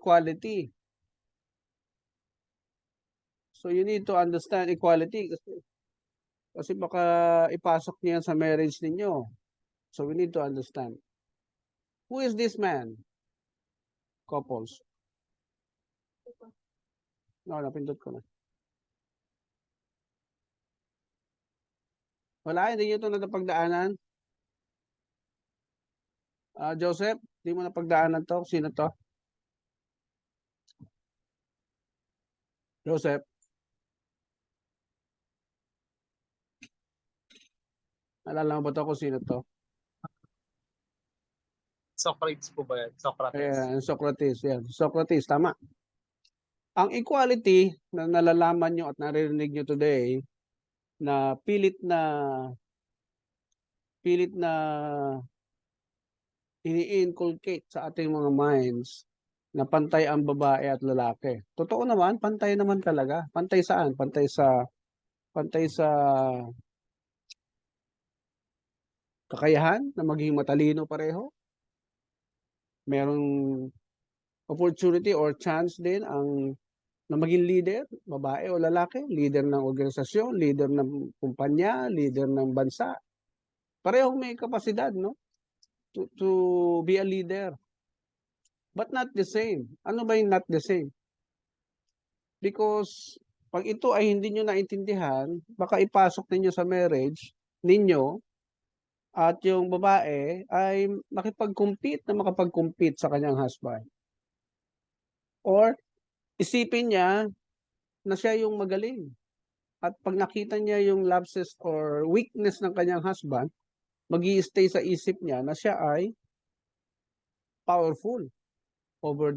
equality. So you need to understand equality kasi baka ipasok niya yan sa marriage ninyo. So we need to understand. Who is this man? Couples. No, napindot ko na. Wala, hindi nyo ito napagdaanan. Joseph, hindi mo napagdaanan to. Sino to? Joseph, alala mo ba to kung sino to? Socrates po ba yan? Socrates. Ayan, Socrates. Yan. Socrates, tama. Ang equality na nalalaman nyo at naririnig nyo today na pilit na ini-inculcate sa ating mga minds na pantay ang babae at lalaki. Totoo naman, pantay naman talaga. Pantay saan? Pantay sa kakayahan na maging matalino pareho. Merong opportunity or chance din na maging leader, babae o lalaki, leader ng organisasyon, leader ng kumpanya, leader ng bansa. Parehong may kapasidad, no? To be a leader. But not the same. Ano ba yung not the same? Because pag ito ay hindi nyo naintindihan, baka ipasok ninyo sa marriage ninyo at yung babae ay makapag-compete sa kanyang husband. Or isipin niya na siya yung magaling. At pag nakita niya yung lapses or weakness ng kanyang husband, magi-stay sa isip niya na siya ay powerful over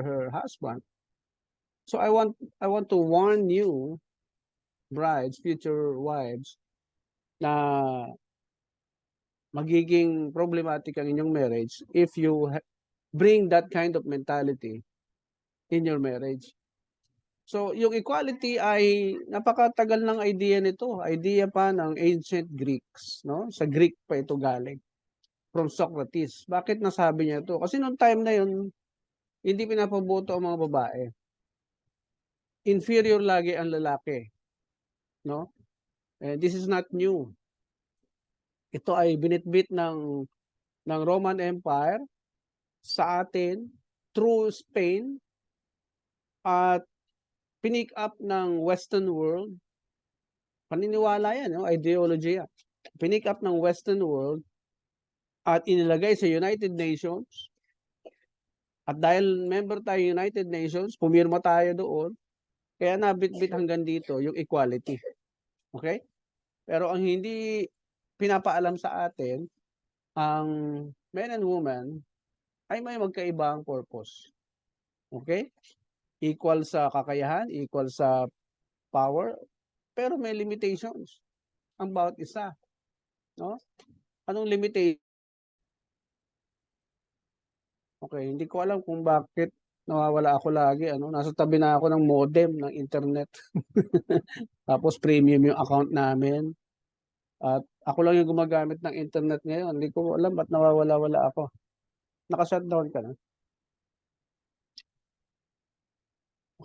her husband. So I want to warn you, brides, future wives, na magiging problematic ang inyong marriage if you bring that kind of mentality in your marriage. So, yung equality ay napakatagal ng idea nito. Idea pa ng ancient Greeks, no? Sa Greek pa ito galing. From Socrates. Bakit nasabi niya ito? Kasi noong time na yun, hindi pinapaboto ang mga babae. Inferior lagi ang lalaki, no? And this is not new. Ito ay binitbit ng Roman Empire sa atin through Spain at pinick up ng Western world. Paniniwala yan, no? Ideology yan. Pinick up ng Western world at inilagay sa United Nations. At dahil member tayo United Nations, pumirma tayo doon, kaya nabitbit hanggang dito yung equality. Okay? Pero ang hindi pinapaalam sa atin, ang men and women ay may magkaibang purpose. Okay? Equal sa kakayahan, equal sa power, pero may limitations ang bawat isa. No? Anong limitation? Okay, hindi ko alam kung bakit nawawala ako lagi. Nasa tabi na ako ng modem ng internet. Tapos premium yung account namin. At ako lang yung gumagamit ng internet ngayon. Hindi ko alam ba't nawawala-wala ako. Naka-shutdown ka na.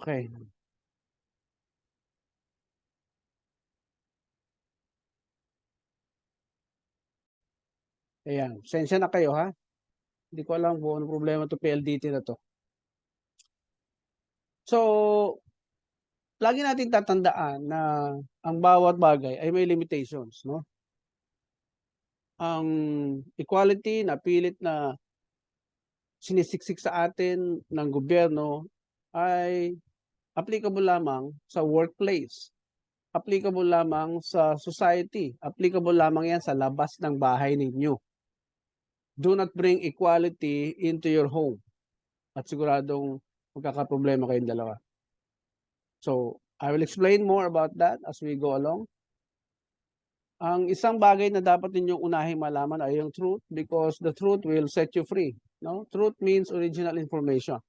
Okay. Ayan. Sensya na kayo, ha? Hindi ko alam kung anong problema to PLDT na to. So, lagi natin tatandaan na ang bawat bagay ay may limitations, no? Ang equality na pilit na sinisiksik sa atin ng gobyerno ay applicable lamang sa workplace, applicable lamang sa society, applicable lamang yan sa labas ng bahay ninyo. Do not bring equality into your home. At siguradong magkakaproblema kayong dalawa. So, I will explain more about that as we go along. Ang isang bagay na dapat ninyong unahing malaman ay yung truth because the truth will set you free. No? Truth means original information.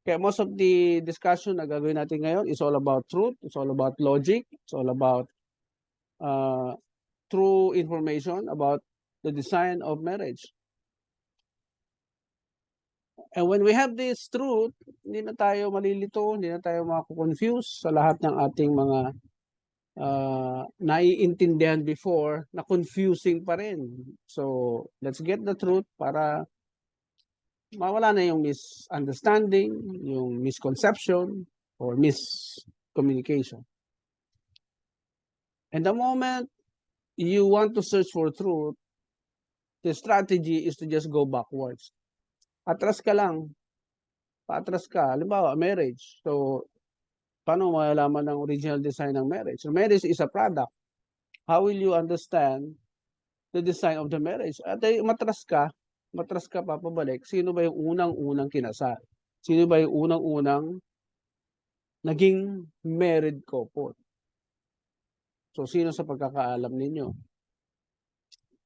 Kaya most of the discussion na gagawin natin ngayon is all about truth, it's all about logic, it's all about true information about the design of marriage. And when we have this truth, hindi na tayo malilito, hindi na tayo mako-confuse sa lahat ng ating mga naiintindihan before na confusing pa rin. So, let's get the truth para mawala na yung misunderstanding, yung misconception, or miscommunication. And the moment you want to search for truth, the strategy is to just go backwards. Atras ka lang, paatras ka. Halimbawa, marriage. So, paano malalaman ng original design ng marriage? So, marriage is a product. How will you understand the design of the marriage? At matras ka pa pabalik, sino ba yung unang-unang kinasal? Sino ba yung unang-unang naging married couple? So, sino sa pagkakaalam ninyo?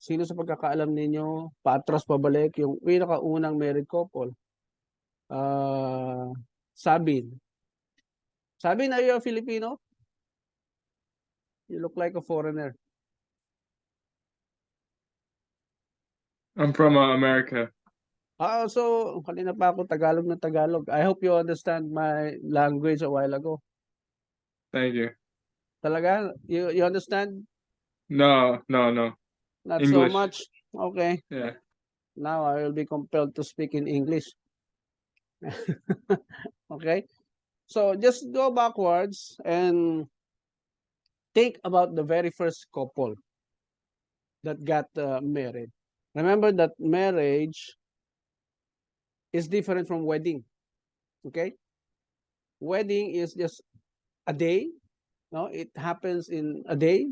Sino sa pagkakaalam ninyo, paatras pabalik, yung pinakaunang married couple? Sabin. Sabin, are you a Filipino? You look like a foreigner. I'm from America. So kanina pa ako Tagalog na Tagalog. I hope you understand my language a while ago. Thank you. Talaga? You understand? No. Not so English. much? Okay. Yeah. Now I will be compelled to speak in English. Okay? So just go backwards and think about the very first couple that got married. Remember that marriage is different from wedding. Okay? Wedding is just a day. No, it happens in a day,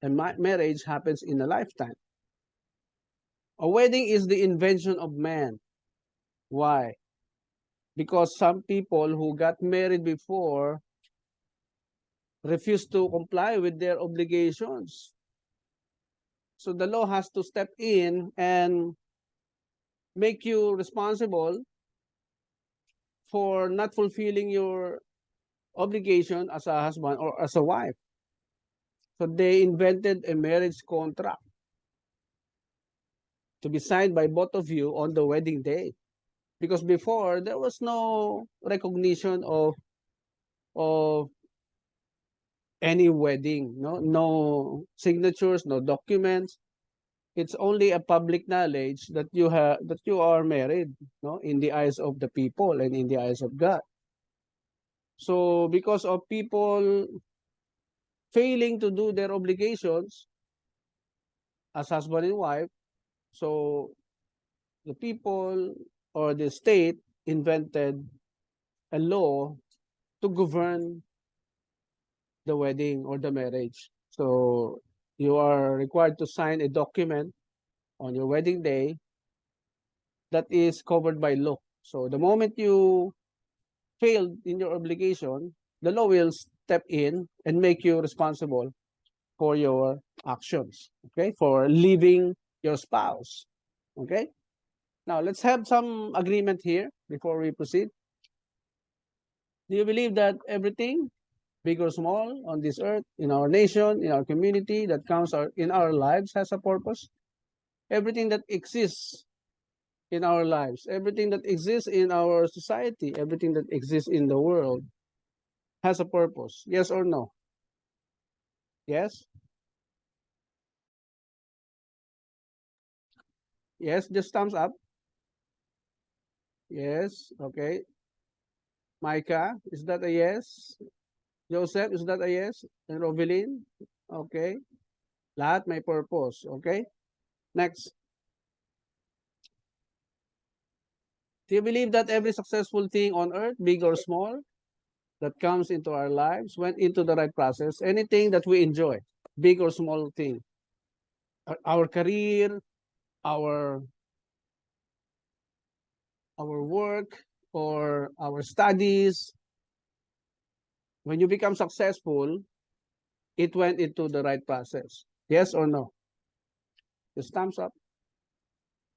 and marriage happens in a lifetime. A wedding is the invention of man. Why? Because some people who got married before refuse to comply with their obligations. So the law has to step in and make you responsible for not fulfilling your obligation as a husband or as a wife. So they invented a marriage contract to be signed by both of you on the wedding day. Because before there was no recognition of any wedding, no signatures, no documents. It's only a public knowledge that you are married, in the eyes of the people and in the eyes of God. So because of people failing to do their obligations as husband and wife, so the people or the state invented a law to govern the wedding or the marriage. So you are required to sign a document on your wedding day that is covered by law. So the moment you failed in your obligation, the law will step in and make you responsible for your actions, okay? For leaving your spouse, okay? Now, let's have some agreement here before we proceed. Do you believe that everything, big or small, on this earth, in our nation, in our community, that counts in our lives has a purpose? Everything that exists in our lives, everything that exists in our society, everything that exists in the world has a purpose. Yes or no? Yes? Yes, just thumbs up. Yes, okay. Micah, is that a yes? Joseph, is that a yes? And Rovelyn? Okay. Lahat may purpose. Okay. Next. Do you believe that every successful thing on earth, big or small, that comes into our lives went into the right process? Anything that we enjoy, big or small thing, our career, our work, or our studies, when you become successful, it went into the right process. Yes or no? Just thumbs up.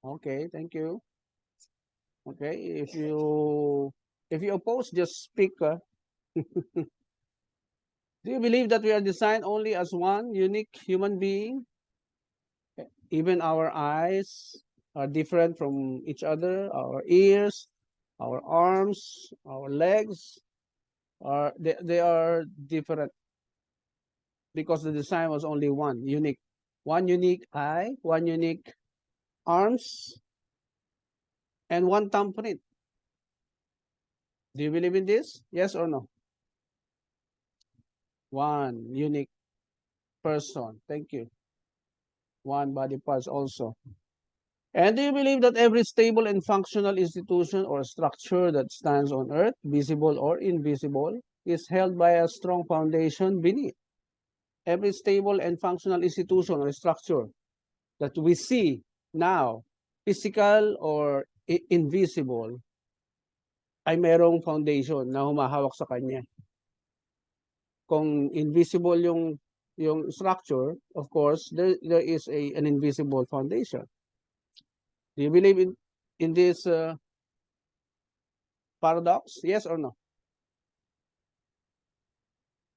Okay, thank you. Okay, if you oppose, just speak. Do you believe that we are designed only as one unique human being? Even our eyes, are different from each other. Our ears, our arms, our legs they are different because the design was only one unique eye, one unique arms, and one thumbprint. Do you believe in this? Yes or no? One unique person. Thank you. One body parts also. And do you believe that every stable and functional institution or structure that stands on earth, visible or invisible, is held by a strong foundation beneath? Every stable and functional institution or structure that we see now, physical or invisible, ay merong foundation na humahawak sa kanya. Kung invisible yung structure, of course, there is an invisible foundation. Do you believe in this paradox? Yes or no?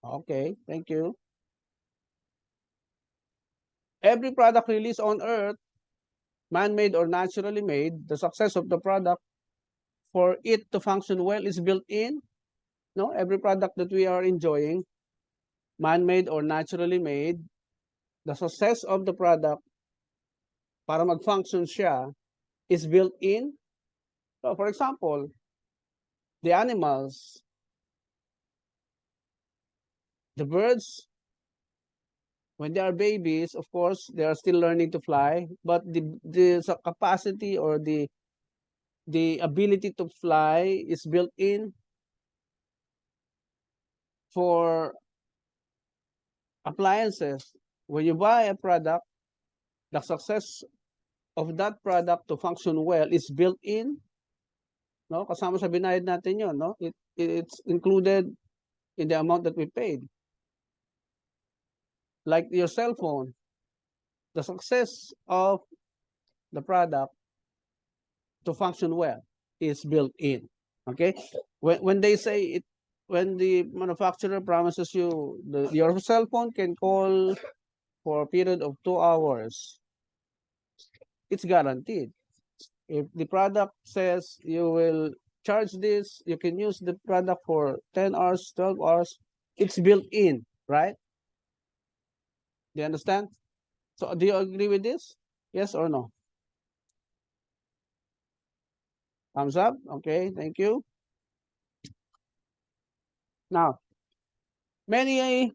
Okay, thank you. Every product released on earth, man-made or naturally made, the success of the product for it to function well is built in. No, every product that we are enjoying, man-made or naturally made, the success of the product para mag-function siya is built in. So for example, the animals, the birds, when they are babies, of course, they are still learning to fly, but the capacity or the ability to fly is built in. For appliances, when you buy a product, the success of that product to function well is built in, no? Kasama sa binayad natin 'yon, no? It's included in the amount that we paid. Like your cell phone, the success of the product to function well is built in. Okay? When they say it, when the manufacturer promises you your cell phone can call for a period of 2 hours, it's guaranteed. If the product says you will charge this, you can use the product for 10 hours, 12 hours, it's built in, right? Do you understand? So do you agree with this? Yes or no? Thumbs up. Okay, thank you. Now, many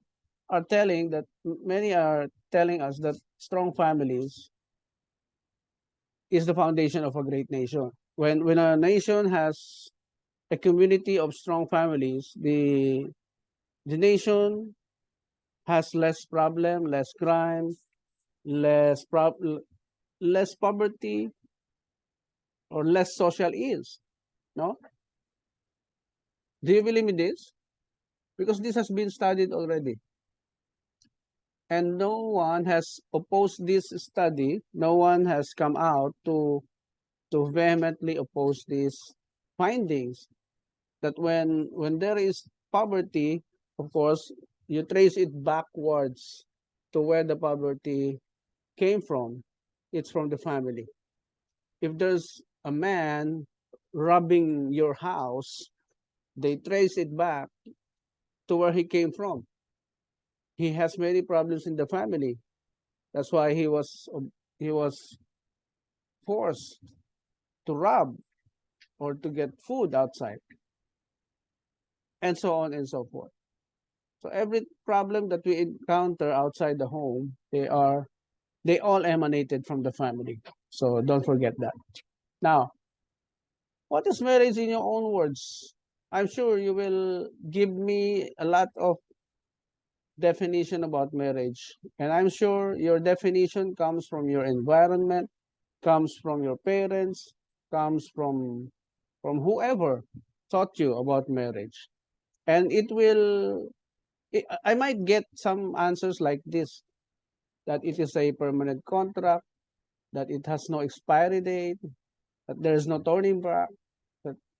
many are telling us that strong families is the foundation of a great nation. When a nation has a community of strong families, the nation has less problem, less crime, less poverty, or less social ills. No? Do you believe in this? Because this has been studied already. And no one has opposed this study. No one has come out to vehemently oppose these findings. That when there is poverty, of course, you trace it backwards to where the poverty came from. It's from the family. If there's a man robbing your house, they trace it back to where he came from. He has many problems in the family. That's why he was forced to rob or to get food outside, and so on and so forth. So every problem that we encounter outside the home, they all emanated from the family. So don't forget that. Now, what is marriage in your own words? I'm sure you will give me a lot of definition about marriage. And I'm sure your definition comes from your environment, comes from your parents, comes from whoever taught you about marriage. And I might get some answers like this, that it is a permanent contract, that it has no expiry date, that there is no turning back,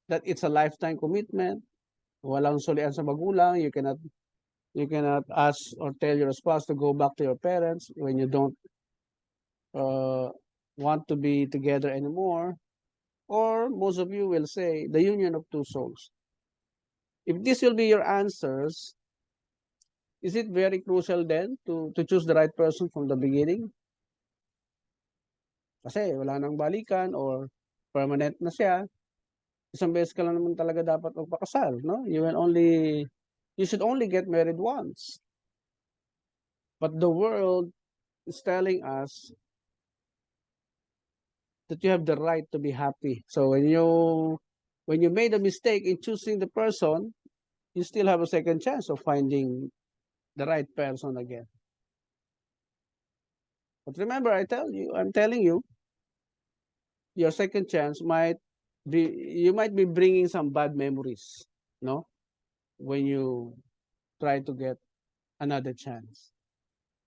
that it's a lifetime commitment, walang sulian sa magulang, you cannot ask or tell your spouse to go back to your parents when you don't uh, want to be together anymore, or most of you will say the union of two souls. If this will be your answers, is it very crucial then to choose the right person from the beginning? Kasi wala nang balikan or permanent na siya. Isang beses ka lang naman talaga dapat magpakasal, no? You should only get married once. But the world is telling us that you have the right to be happy. So when you made a mistake in choosing the person, you still have a second chance of finding the right person again. But remember, I'm telling you, your second chance you might be bringing some bad memories, no? When you try to get another chance.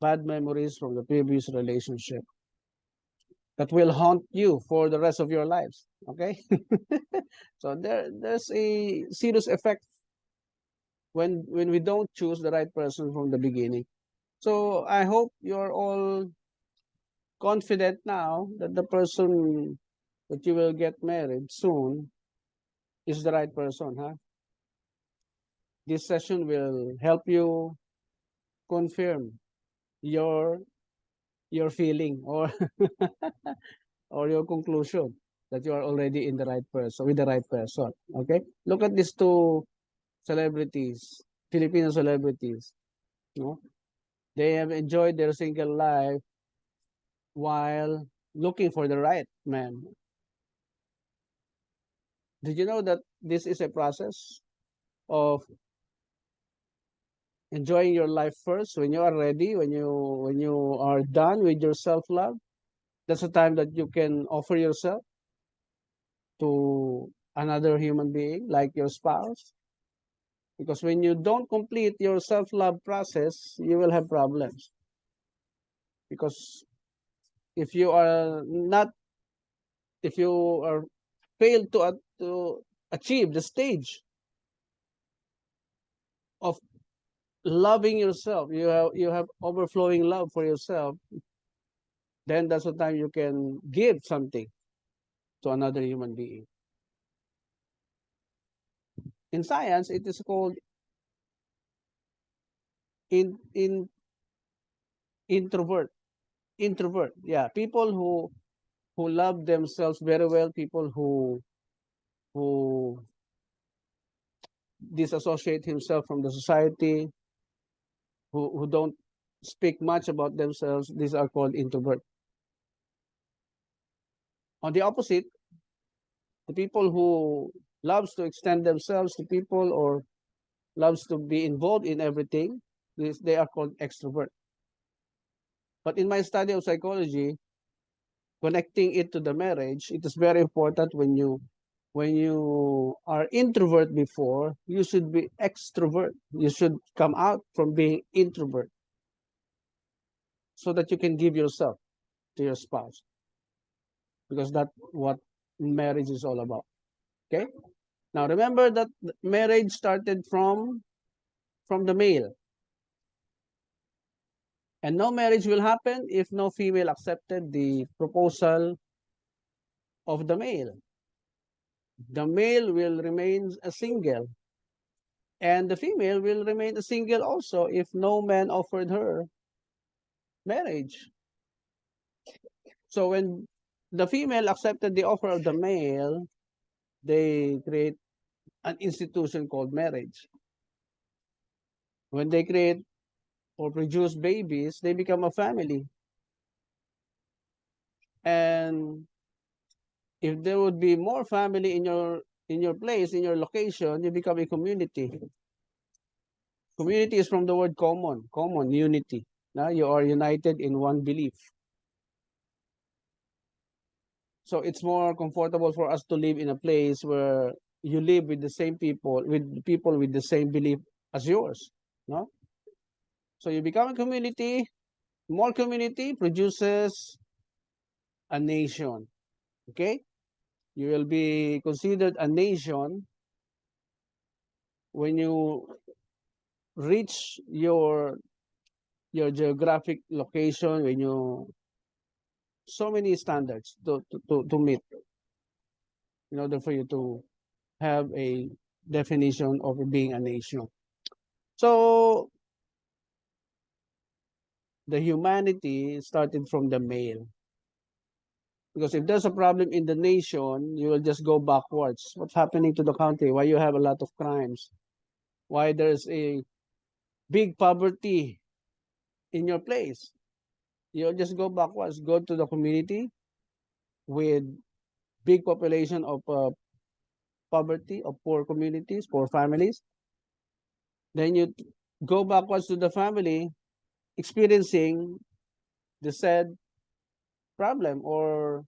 Bad memories from the previous relationship that will haunt you for the rest of your lives. Okay? So there's a serious effect when we don't choose the right person from the beginning. So I hope you're all confident now that the person that you will get married soon is the right person, huh? This session will help you confirm your your feeling or your conclusion that you are already in the right person with the right person. Okay? Look at these two celebrities, Filipino celebrities. No? They have enjoyed their single life while looking for the right man. Did you know that this is a process of enjoying your life first when you are ready, when you are done with your self-love? That's the time that you can offer yourself to another human being like your spouse. Because when you don't complete your self-love process, you will have problems. Because if you are not, if you are failed to achieve the stage of loving yourself, you have overflowing love for yourself, then that's the time you can give something to another human being. In science, it is called in introvert. Introvert, yeah. People who love themselves very well, people who disassociate himself from the society, who don't speak much about themselves, these are called introvert. On the opposite, the people who loves to extend themselves to people or loves to be involved in everything, they are called extrovert. But in my study of psychology, connecting it to the marriage, it is very important when you are introvert before, you should be extrovert. You should come out from being introvert so that you can give yourself to your spouse, because that's what marriage is all about. Okay? Now remember that marriage started from the male. And no marriage will happen if no female accepted the proposal of the male. The male will remain a single, and the female will remain a single also if no man offered her marriage. So when the female accepted the offer of the male, they create an institution called marriage. When they create or produce babies, they become a family. And if there would be more family in your place, in your location, you become a community. Community is from the word common, unity. Now you are united in one belief. So it's more comfortable for us to live in a place where you live with the same people with the same belief as yours. No? So you become a community, more community produces a nation. Okay? You will be considered a nation when you reach your geographic location, when you so many standards to meet in order for you to have a definition of being a nation. So the humanity started from the male. Because if there's a problem in the nation, you will just go backwards. What's happening to the country? Why you have a lot of crimes? Why there's a big poverty in your place? You'll just go backwards. Go to the community with big population of poverty, of poor communities, poor families. Then you go backwards to the family experiencing the said problem or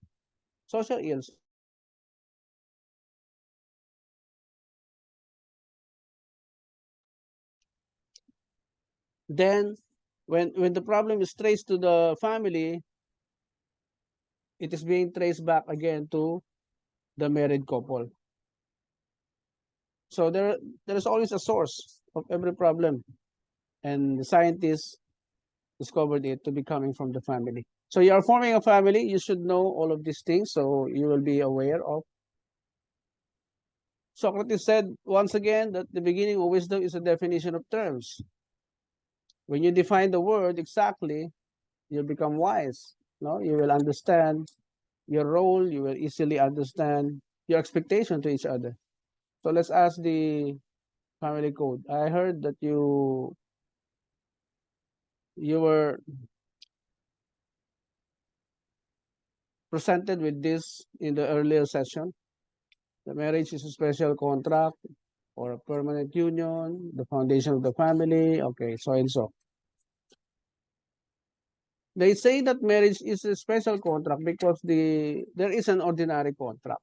social ills. Then when the problem is traced to the family, it is being traced back again to the married couple. So there's always a source of every problem, and the scientists discovered it to be coming from the family. So you are forming a family, you should know all of these things, so you will be aware of. Socrates said once again that the beginning of wisdom is a definition of terms. When you define the word exactly, you'll become wise. No, you will understand your role, you will easily understand your expectation to each other. So let's ask the family code. I heard that you were presented with this in the earlier session. The marriage is a special contract or a permanent union, the foundation of the family. Okay, so and so. They say that marriage is a special contract because there is an ordinary contract.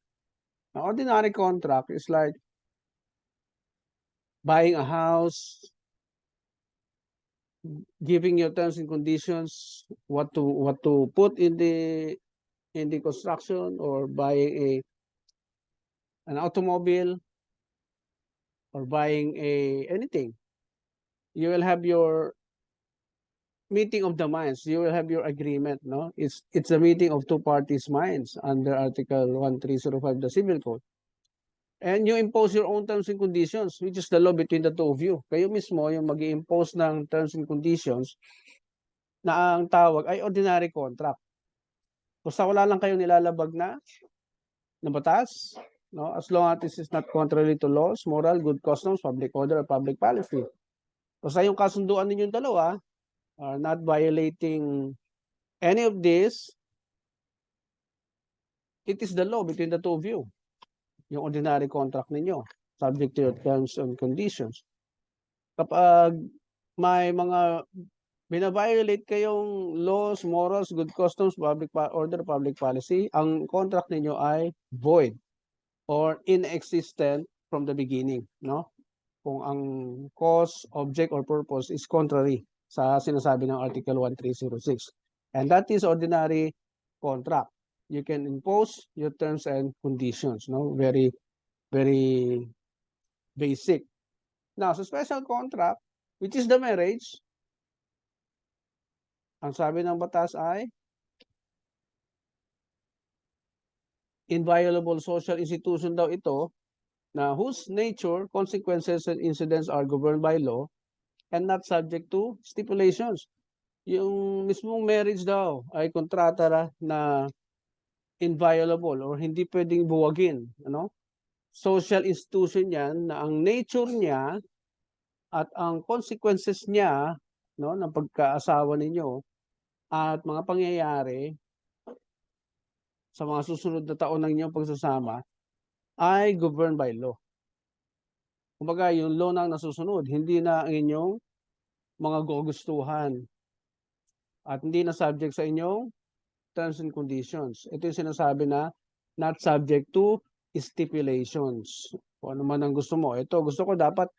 An ordinary contract is like buying a house, giving your terms and conditions, what to put in the construction, or buying an automobile, or buying anything. You will have your meeting of the minds. You will have your agreement. No, it's a meeting of two parties' minds under Article 1305 of the Civil Code. And you impose your own terms and conditions, which is the law between the two of you. Kayo mismo yung mag-i-impose ng terms and conditions na ang tawag ay ordinary contract. Basta wala lang kayong nilalabag na batas, no? As long as this is not contrary to laws, moral, good customs, public order, or public policy. Basta yung kasunduan ninyong dalawa are not violating any of this, it is the law between the two of you. Yung ordinary contract ninyo, subject to your terms and conditions. Kapag may mga bina-violate kayong laws, morals, good customs, public order, public policy, ang contract ninyo ay void or inexistent from the beginning, no? Kung ang cause, object, or purpose is contrary sa sinasabi ng Article 1306. And that is ordinary contract. You can impose your terms and conditions, no? Very, very basic. Now, sa special contract, which is the marriage, ang sabi ng batas ay inviolable social institution daw ito na whose nature, consequences, and incidents are governed by law and not subject to stipulations. Yung mismong marriage daw ay kontrata na inviolable or hindi pwedeng buwagin, ano? Social institution yan na ang nature niya at ang consequences niya, no, ng pagkaasawa ninyo at mga pangyayari sa mga susunod na taon ng inyong pagsasama ay governed by law. Kumbaga, yung law na nasusunod, hindi na ang inyong mga gugustuhan at hindi na subject sa inyong terms and conditions. Ito yung sinasabi na not subject to stipulations. Kung ano man ang gusto mo. Ito, gusto ko dapat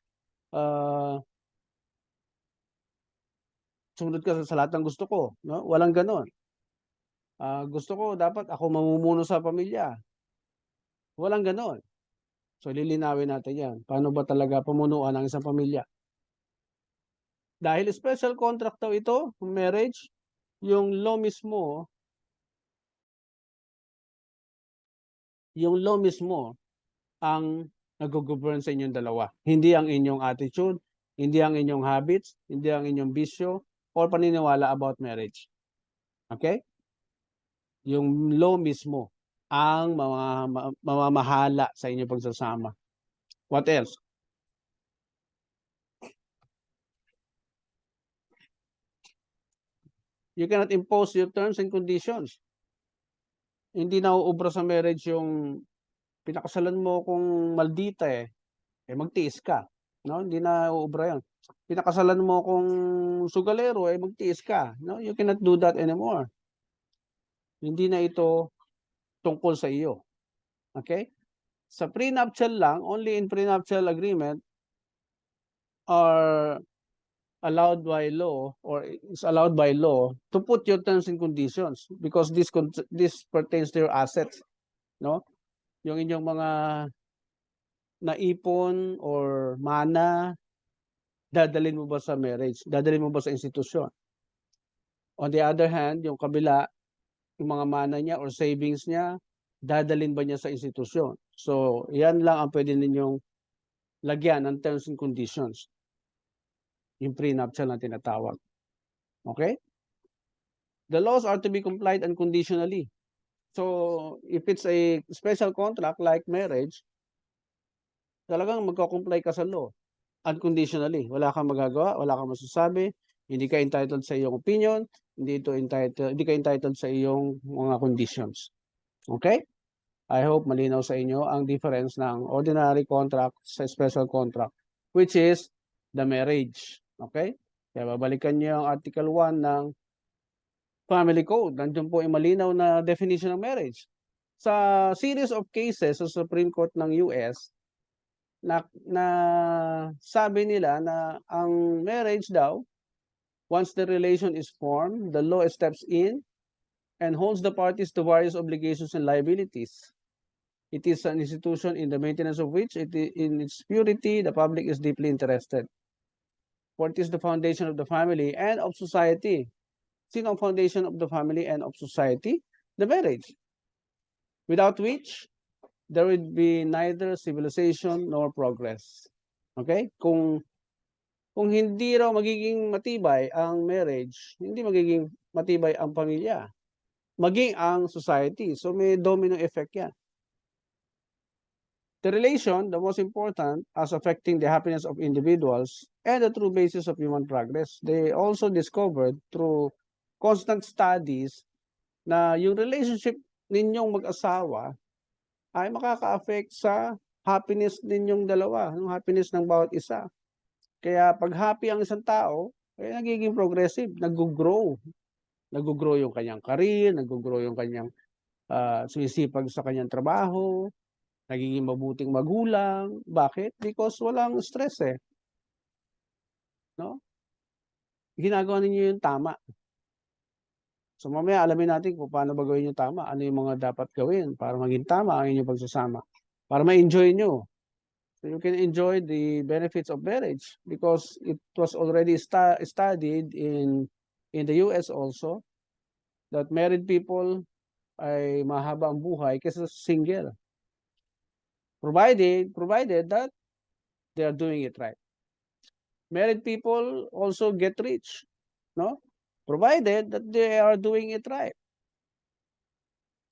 sumunod ka sa lahat ng gusto ko. No? Walang ganon. Gusto ko dapat ako mamumuno sa pamilya. Walang ganon. So, lilinawin natin yan. Paano ba talaga pamunuan ang isang pamilya? Dahil special contract daw ito, marriage, yung law mismo yung law mismo ang nag-govern sa inyong dalawa. Hindi ang inyong attitude, hindi ang inyong habits, hindi ang inyong bisyo, or paniniwala about marriage. Okay? Yung law mismo ang mamamahala sa inyong pagsasama. What else? You cannot impose your terms and conditions. Hindi na uubra sa marriage yung pinakasalan mo kung maldita magtiis ka. No? Hindi na uubra yan. Pinakasalan mo kung sugalero, magtiis ka. No? You cannot do that anymore. Hindi na ito tungkol sa iyo. Okay? Sa prenuptial lang, only in prenuptial agreement are allowed by law or is allowed by law to put your terms and conditions because this pertains to your assets, no? Yung inyong mga naipon or mana, dadalhin mo ba sa marriage? Dadalhin mo ba sa institusyon? On the other hand, yung kabila, yung mga mana niya or savings niya, dadalhin ba niya sa institusyon? So, yan lang ang pwede ninyong lagyan ng terms and conditions. Yung prenuptial na tinatawag. Okay? The laws are to be complied unconditionally. So, if it's a special contract like marriage, talagang magko-comply ka sa law unconditionally. Wala kang magagawa, wala kang masasabi, hindi ka entitled sa iyong opinion, hindi ka entitled sa iyong mga conditions. Okay? I hope malinaw sa inyo ang difference ng ordinary contract sa special contract, which is the marriage. Okay? Kaya babalikan niyo ang Article 1 ng Family Code. Nandiyan po ay malinaw na definition ng marriage. Sa series of cases sa Supreme Court ng US, na sabi nila na ang marriage daw, once the relation is formed, the law steps in and holds the parties to various obligations and liabilities. It is an institution in the maintenance of which, in its purity, the public is deeply interested. For it is the foundation of the family and of society. Sino ang foundation of the family and of society? The marriage. Without which, there would be neither civilization nor progress. Okay? Kung hindi raw magiging matibay ang marriage, hindi magiging matibay ang pamilya, maging ang society. So may domino effect yan. The relation, the most important, as affecting the happiness of individuals and the true basis of human progress. They also discovered through constant studies na yung relationship ninyong mag-asawa ay makaka-affect sa happiness ninyong dalawa, yung happiness ng bawat isa. Kaya pag happy ang isang tao, nagiging progressive, nag-grow. Nag-grow yung kanyang career, nag-grow yung kanyang sumisipag sa kanyang trabaho, nagiging mabuting magulang. Bakit? Because walang stress no? Ginagawa ninyo yung tama. So mamaya alamin natin kung paano ba gawin yung tama. Ano yung mga dapat gawin para maging tama ang inyong pagsasama. Para ma-enjoy nyo. So you can enjoy the benefits of marriage because it was already studied in the US also that married people ay mahaba ang buhay kaysa single. Provided that they are doing it right. Married people also get rich, no? Provided that they are doing it right.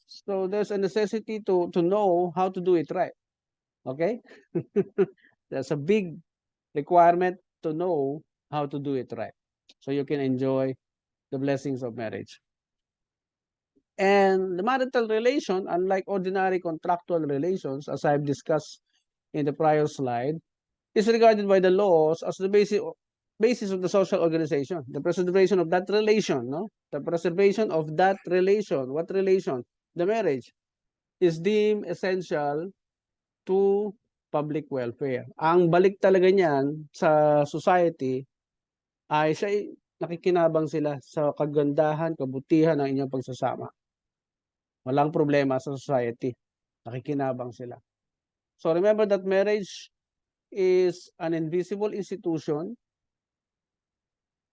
So there's a necessity to know how to do it right. Okay? There's a big requirement to know how to do it right. So you can enjoy the blessings of marriage. And the marital relation, unlike ordinary contractual relations, as I've discussed in the prior slide, is regarded by the laws as the basis of the social organization. The preservation of that relation, no? The preservation of that relation. What relation? The marriage is deemed essential to public welfare. Ang balik talaga niyan sa society ay nakikinabang sila sa kagandahan, kabutihan ng inyong pagsasama. Walang problema sa society. Nakikinabang sila. So remember that marriage is an invisible institution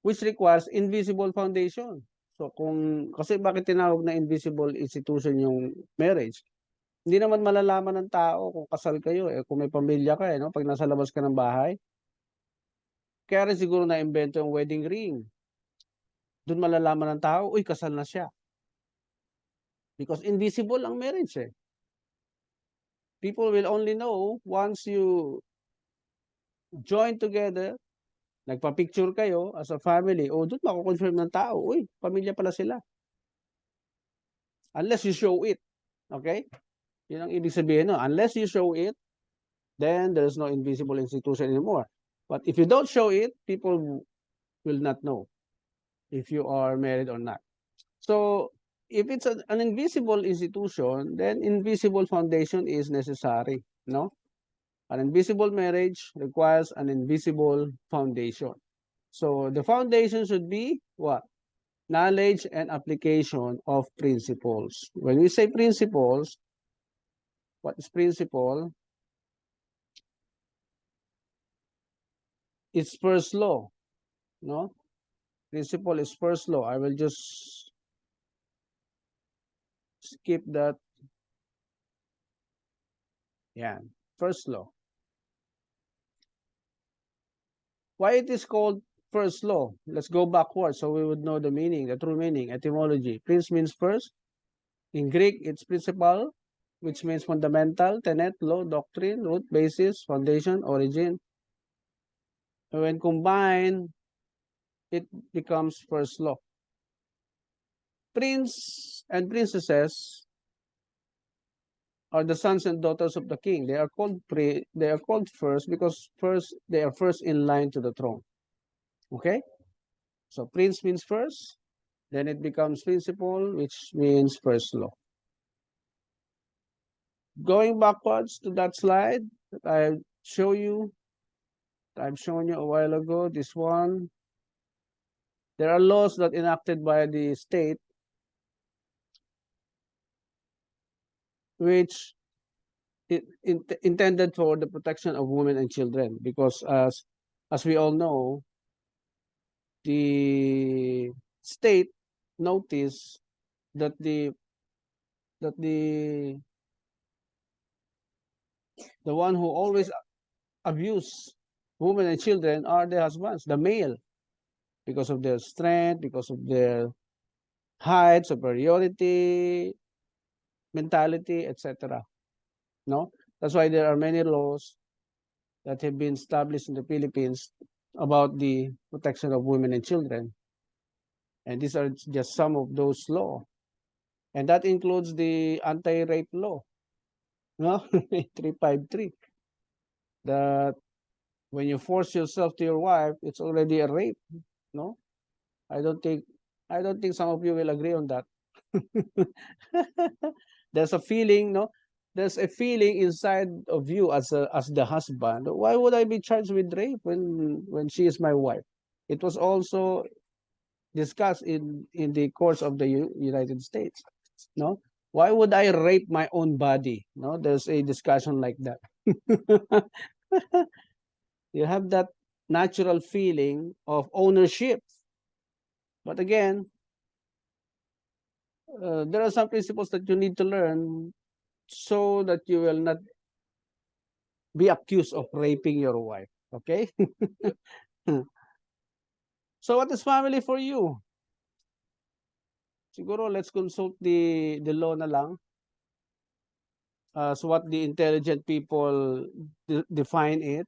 which requires invisible foundation. So kasi bakit tinawag na invisible institution yung marriage? Hindi naman malalaman ng tao kung kasal kayo, kung may pamilya ka, 'no, 'pag nasa labas ka ng bahay. Kaya rin siguro naimbento yung wedding ring. Dun malalaman ng tao, uy, kasal na siya. Because invisible ang marriage, eh. People will only know once you join together, nagpa-picture kayo as a family, dun mako-confirm ng tao, uy, pamilya pala sila. Unless you show it, okay? Yun ang ibig sabihin nun. Unless you show it, then there's no invisible institution anymore. But if you don't show it, people will not know if you are married or not. So, if it's an invisible institution, then invisible foundation is necessary, no? An invisible marriage requires an invisible foundation. So, the foundation should be what? Knowledge and application of principles. When we say principles, what is principle? It's first law, no? Principle is first law. I will just skip that. Yeah, first law. Why it is called first law? Let's go backwards so we would know the meaning, the true meaning, etymology. Prince means first. In Greek, it's principle, which means fundamental, tenet, law, doctrine, root, basis, foundation, origin. And when combined, it becomes first law. Prince and princesses are the sons and daughters of the king. They are called first because first they are first in line to the throne. Okay? So prince means first, then it becomes principle, which means first law. Going backwards to that slide that I've shown you a while ago, this one. There are laws that enacted by the state which intended for the protection of women and children, because as we all know, the state noticed that the one who always abuse women and children are the husbands, the male, because of their strength, because of their height, superiority, mentality, etc. No, that's why there are many laws that have been established in the Philippines about the protection of women and children, and these are just some of those laws, and that includes the anti-rape law, no, 353. That when you force yourself to your wife, it's already a rape. No, I don't think I don't think some of you will agree on that. There's a feeling, no? There's a feeling inside of you as the husband. Why would I be charged with rape when she is my wife? It was also discussed in the courts of the United States. No, why would I rape my own body? No, there's a discussion like that. You have that natural feeling of ownership, but again, there are some principles that you need to learn so that you will not be accused of raping your wife. Okay? So what is family for you? Siguro let's consult the law na lang. So what the intelligent people define it.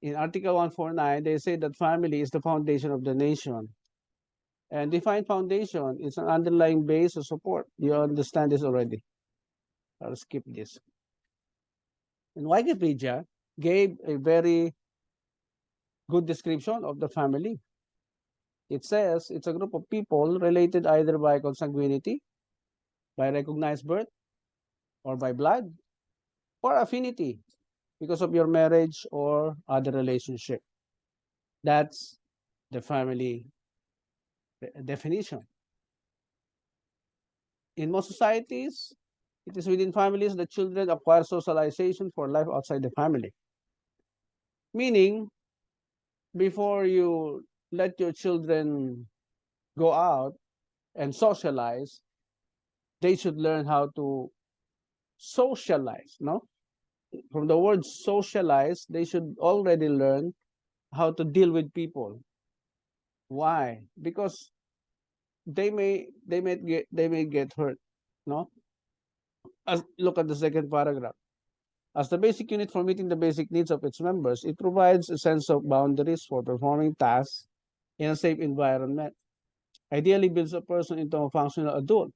In Article 149, they say that family is the foundation of the nation. And define foundation is an underlying base of support. You understand this already. I'll skip this. And Wikipedia gave a very good description of the family. It says it's a group of people related either by consanguinity, by recognized birth, or by blood, or affinity because of your marriage or other relationship. That's the family definition. In most societies, it is within families that children acquire socialization for life outside the family. Meaning, before you let your children go out and socialize, they should learn how to socialize, no? From the word socialize, they should already learn how to deal with people. Why? Because they may get hurt, no? Look at the second paragraph. As the basic unit for meeting the basic needs of its members, it provides a sense of boundaries for performing tasks in a safe environment. Ideally builds a person into a functional adult.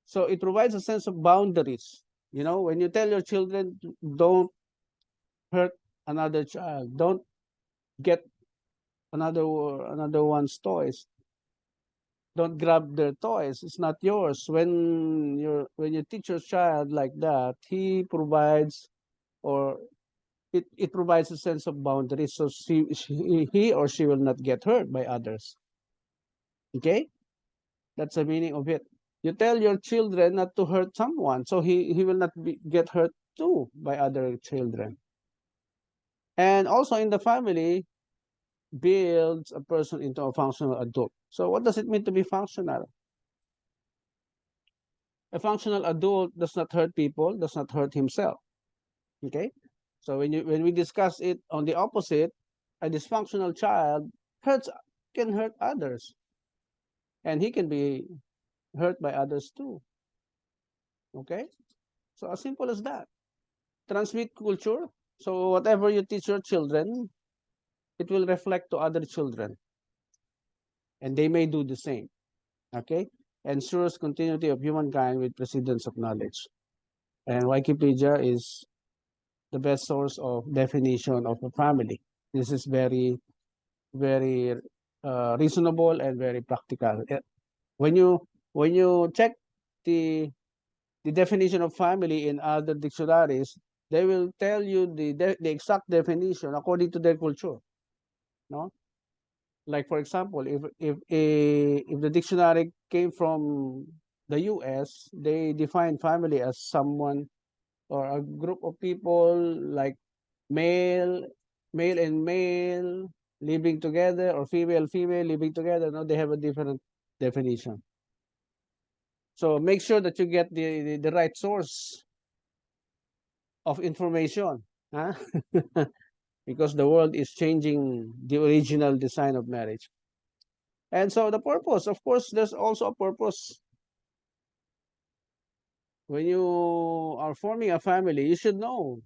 So it provides a sense of boundaries. You know, when you tell your children, don't hurt another child, don't get another one's toys, don't grab their toys, it's not yours. When you teach your child like that, he provides, or it provides a sense of boundaries, so he or she will not get hurt by others. Okay, that's the meaning of it. You tell your children not to hurt someone, so he will not get hurt too by other children. And also in the family, builds a person into a functional adult. So what does it mean to be functional? A functional adult does not hurt people, does not hurt himself. Okay? So when we discuss it on the opposite, a dysfunctional child hurts can hurt others. And he can be hurt by others too. Okay? So as simple as that. Transmit culture. So whatever you teach your children, it will reflect to other children. And they may do the same. Okay? Ensures continuity of humankind with precedence of knowledge. And Wikipedia is the best source of definition of a family. This is very, very reasonable and very practical. When you check the the definition of family in other dictionaries, they will tell you the exact definition according to their culture. No, like for example, if the dictionary came from the U.S., they define family as someone or a group of people like male, male and male living together, or female, female living together. No, they have a different definition. So make sure that you get the right source of information, huh? Because the world is changing the original design of marriage. And so the purpose, of course, there's also a purpose. When you are forming a family, you should know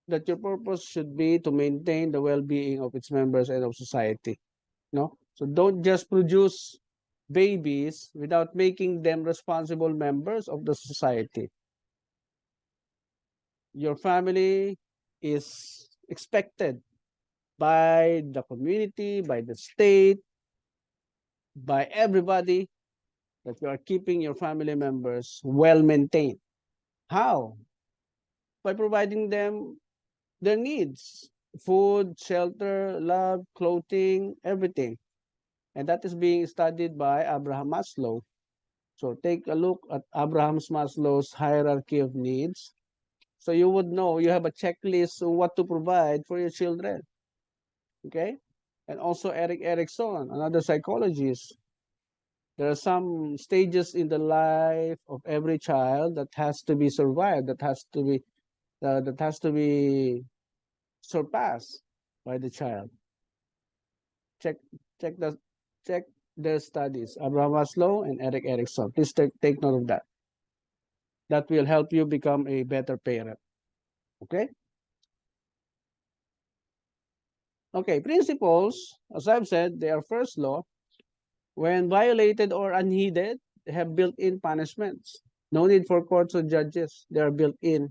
that your purpose should be to maintain the well-being of its members and of society. No? So don't just produce babies without making them responsible members of the society. Your family is expected by the community, by the state, by everybody, that you are keeping your family members well maintained. How? By providing them their needs: food, shelter, love, clothing, everything. And that is being studied by Abraham Maslow. So take a look at Abraham Maslow's hierarchy of needs. So you would know you have a checklist of what to provide for your children. Okay? And also Eric Erickson, another psychologist. There are some stages in the life of every child that has to be survived, that has to be surpassed by the child. Check check the check their studies, Abraham Maslow and Eric Erickson. Please take note of that. That will help you become a better parent. Okay? Okay, principles, as I've said, they are first law. When violated or unheeded, they have built-in punishments. No need for courts or judges. They are built in,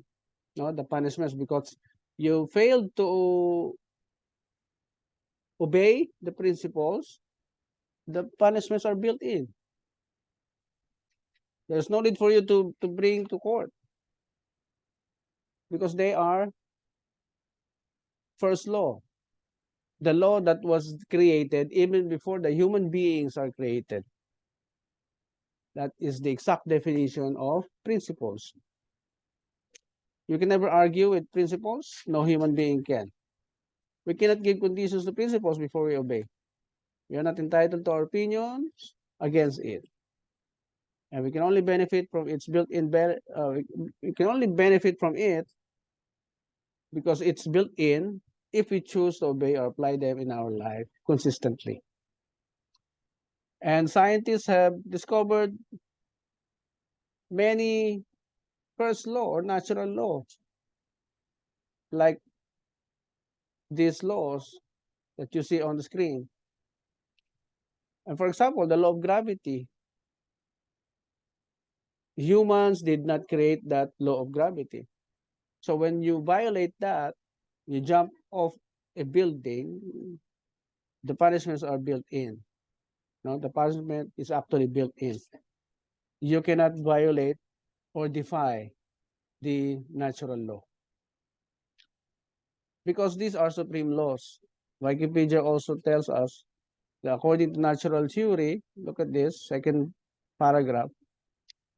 no, the punishments, because you failed to obey the principles, the punishments are built in. There's no need for you to bring to court because they are first law. The law that was created even before the human beings are created. That is the exact definition of principles. You can never argue with principles. No human being can. We cannot give conditions to principles before we obey. We are not entitled to our opinions against it. And we can only benefit from its built-in, we can only benefit from it because it's built in if we choose to obey or apply them in our life consistently. And scientists have discovered many first law or natural laws, like these laws that you see on the screen. And for example, the law of gravity. Humans did not create that law of gravity. So when you violate that, you jump off a building, the punishments are built in. No, the punishment is actually built in. You cannot violate or defy the natural law because these are supreme laws. Wikipedia also tells us that according to natural theory, look at this second paragraph.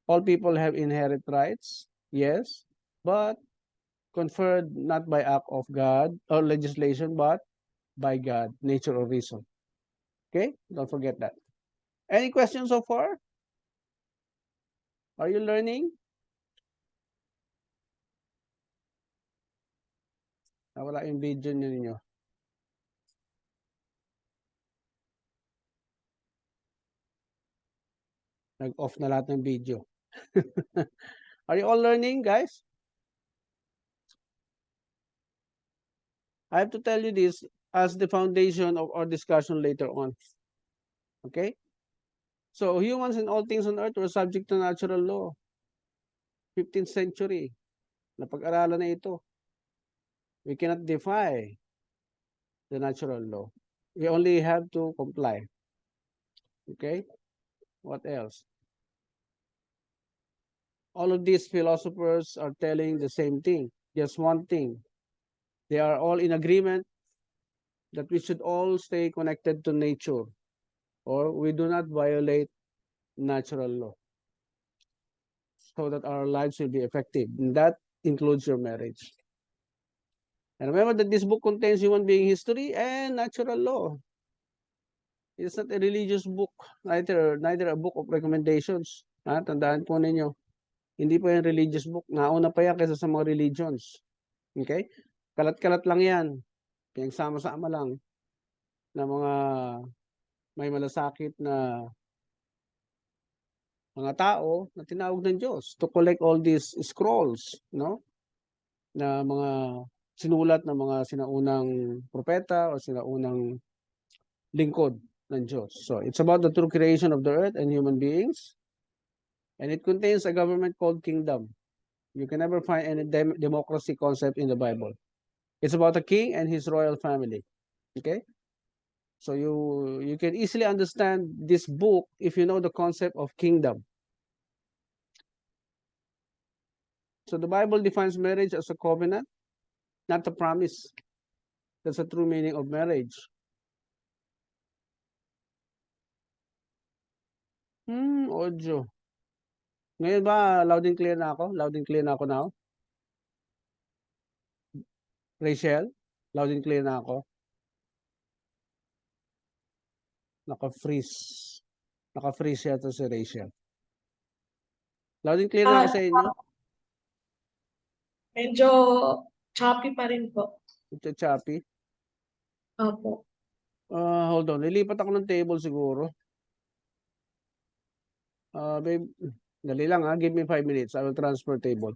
All people have inherent rights, yes, but conferred not by act of God or legislation, but by God, nature or reason. Okay, don't forget that. Any questions so far? Are you learning? Nawala yung video ninyo. Nag-off na lahat ng video. Are you all learning, guys? I have to tell you this as the foundation of our discussion later on. Okay? So humans and all things on earth were subject to natural law. 15th century. Napag-aralan na ito. We cannot defy the natural law. We only have to comply. Okay? What else? All of these philosophers are telling the same thing, just one thing. They are all in agreement that we should all stay connected to nature or we do not violate natural law so that our lives will be effective. And that includes your marriage. And remember that this book contains human being history and natural law. It's not a religious book, neither a book of recommendations. Tandaan po ninyo. Hindi po yan religious book. Nauna pa yan kaysa sa mga religions. Okay? Kalat-kalat lang yan. Pinagsama-sama lang na mga may malasakit na mga tao na tinawag ng Diyos to collect all these scrolls, no? Na mga sinulat ng mga sinaunang propeta o sinaunang lingkod ng Diyos. So, it's about the true creation of the earth and human beings. And it contains a government called kingdom. You can never find any democracy concept in the Bible. It's about a king and his royal family. Okay? So you can easily understand this book if you know the concept of kingdom. So the Bible defines marriage as a covenant, not a promise. That's the true meaning of marriage. Audio. Ngayon ba loud and clear na ako? Loud and clear na ako now? Rachel, loud and clear na ako? Naka-freeze. Naka-freeze yata si Rachel. Loud and clear na ako sa inyo? Medyo choppy pa rin po. Ito choppy. Opo. Hold on. Lilipat ako ng table siguro. Babe, dali lang ha. Give me 5 minutes. I will transfer table.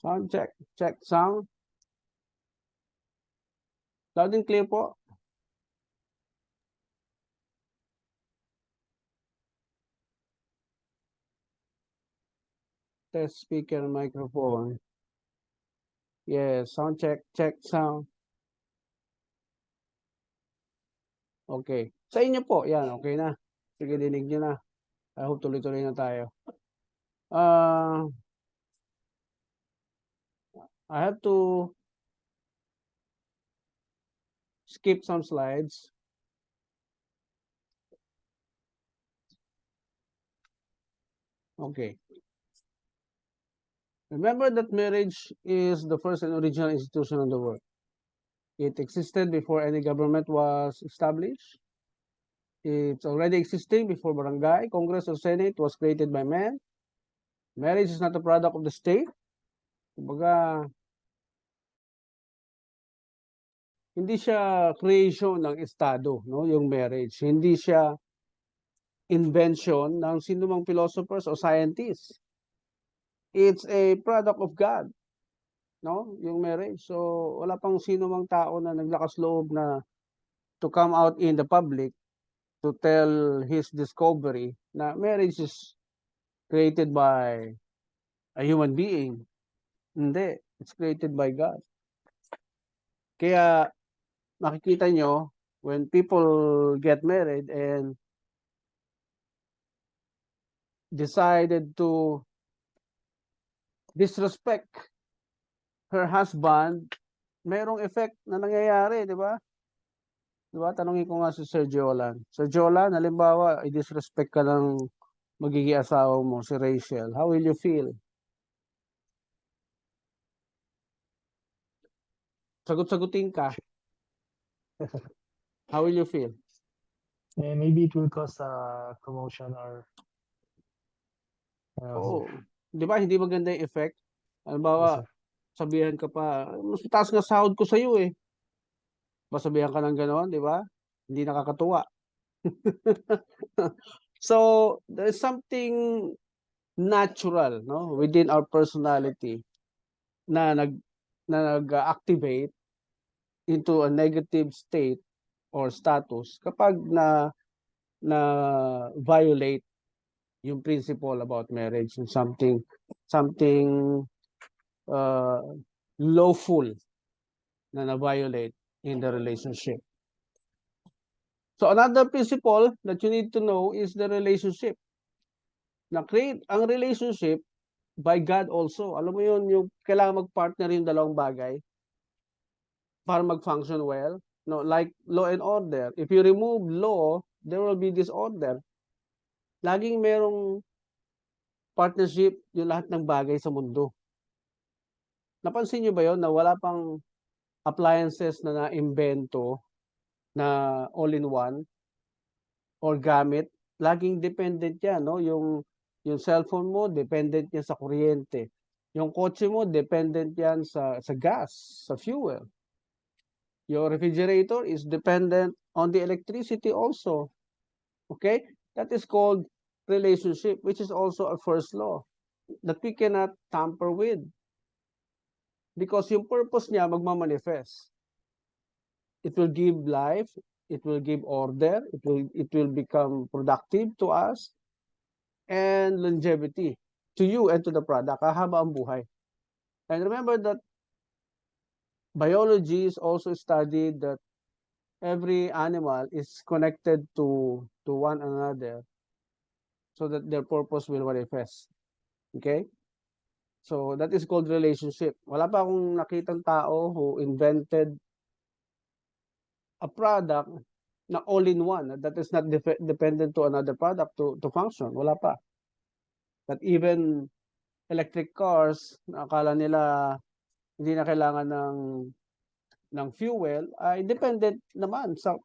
Sound check. Check sound. Loud and clear po. Test speaker microphone. Yes, sound check. Check sound. Okay. Sa inyo po, yan, okay na. Sige, dinig nyo na. I hope tuloy-tuloy na tayo. I have to skip some slides. Okay. Remember that marriage is the first and original institution of the world. It existed before any government was established. It's already existing before barangay, Congress, or Senate was created by men. Marriage is not a product of the state. Kumbaga, hindi siya creation ng Estado, no? Yung marriage. Hindi siya invention ng sinumang philosophers o scientists. It's a product of God, no? Yung marriage. So, wala pang sinumang tao na naglakas loob na to come out in the public to tell his discovery na marriage is created by a human being. Hindi. It's created by God. Kaya, makikita nyo, when people get married and decided to disrespect her husband, mayroong effect na nangyayari, di ba? Di ba? Tanungin ko nga si Sir Jolan. Sir Jolan, halimbawa, i-disrespect ka ng magiging asawa mo, si Rachel. How will you feel? Sagot-sagutin ka. How will you feel? Maybe it will cause commotion or Oo. Di ba, hindi maganda yung effect? Halimbawa, sabihan ka pa, mas taas nga sahod ko sa'yo eh. Masabihan ka ng gano'n, di ba? Hindi nakakatuwa. So, there's something natural, no, within our personality na nag-activate into a negative state or status kapag na violate yung principle about marriage and something uh, lawful na violate in the relationship. So another principle that you need to know is the relationship. Na-create ang relationship by God also. Alam mo yun, yung kailangan mag-partner yung dalawang bagay para mag-function well. No, like law and order. If you remove law, there will be disorder. Laging merong partnership yung lahat ng bagay sa mundo. Napansin nyo ba yun na wala pang appliances na na-imbento na all-in-one or gamit? Laging dependent yan, no? Yung cellphone mo, dependent yan sa kuryente. Yung kotse mo, dependent yan sa gas, sa fuel. Your refrigerator is dependent on the electricity also. Okay? That is called relationship, which is also a first law that we cannot tamper with. Because yung purpose niya magmamanifest. It will give life, it will give order, it will become productive to us, and longevity to you and to the product. Hahaba ang buhay. And remember that biology is also studied that every animal is connected to one another so that their purpose will manifest. Okay? So that is called relationship. Wala pa akong nakitang tao who invented a product na all-in-one that is not dependent to another product to function. Wala pa. That even electric cars, na akala nila hindi na kailangan ng fuel, ay dependent naman sa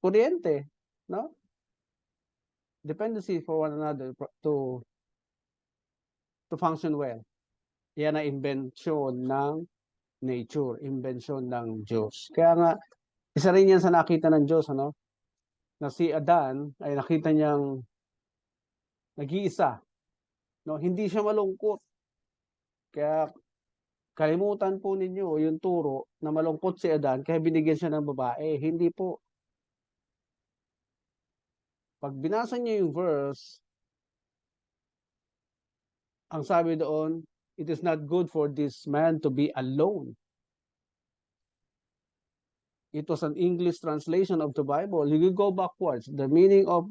kuryente, no? Dependency for one another to function well. Yan ang invention ng nature, invention ng Diyos. Kaya nga, isa rin yan sa nakita ng Diyos, ano? Na si Adan ay nakita niyang nag-iisa, no? Hindi siya malungkot. Kaya kalimutan po ninyo yung turo na malungkot si Adan kaya binigyan siya ng babae. Hindi po. Pag binasa niyo yung verse, ang sabi doon, it is not good for this man to be alone. It was an English translation of the Bible. You go backwards. The meaning of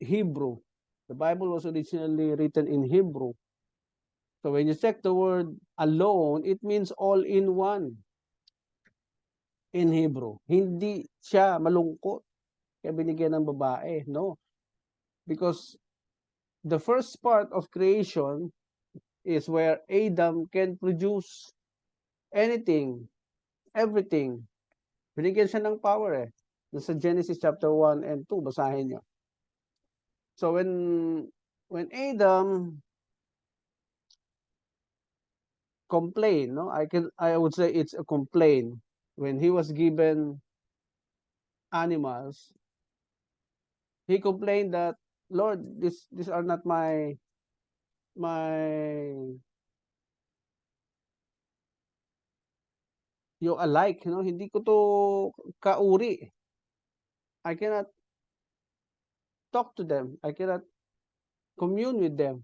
Hebrew, the Bible was originally written in Hebrew. So when you check the word alone, it means all in one in Hebrew. Hindi siya malungkot kaya binigyan ng babae. No. Because the first part of creation is where Adam can produce anything, everything. Binigyan siya ng power eh. Sa Genesis chapter 1 and 2, basahin niyo. So when Adam complained, no? I would say it's a complaint when he was given animals. He complained that, Lord, these are not my yung alike, no? Hindi ko to kauri. I cannot talk to them. I cannot commune with them.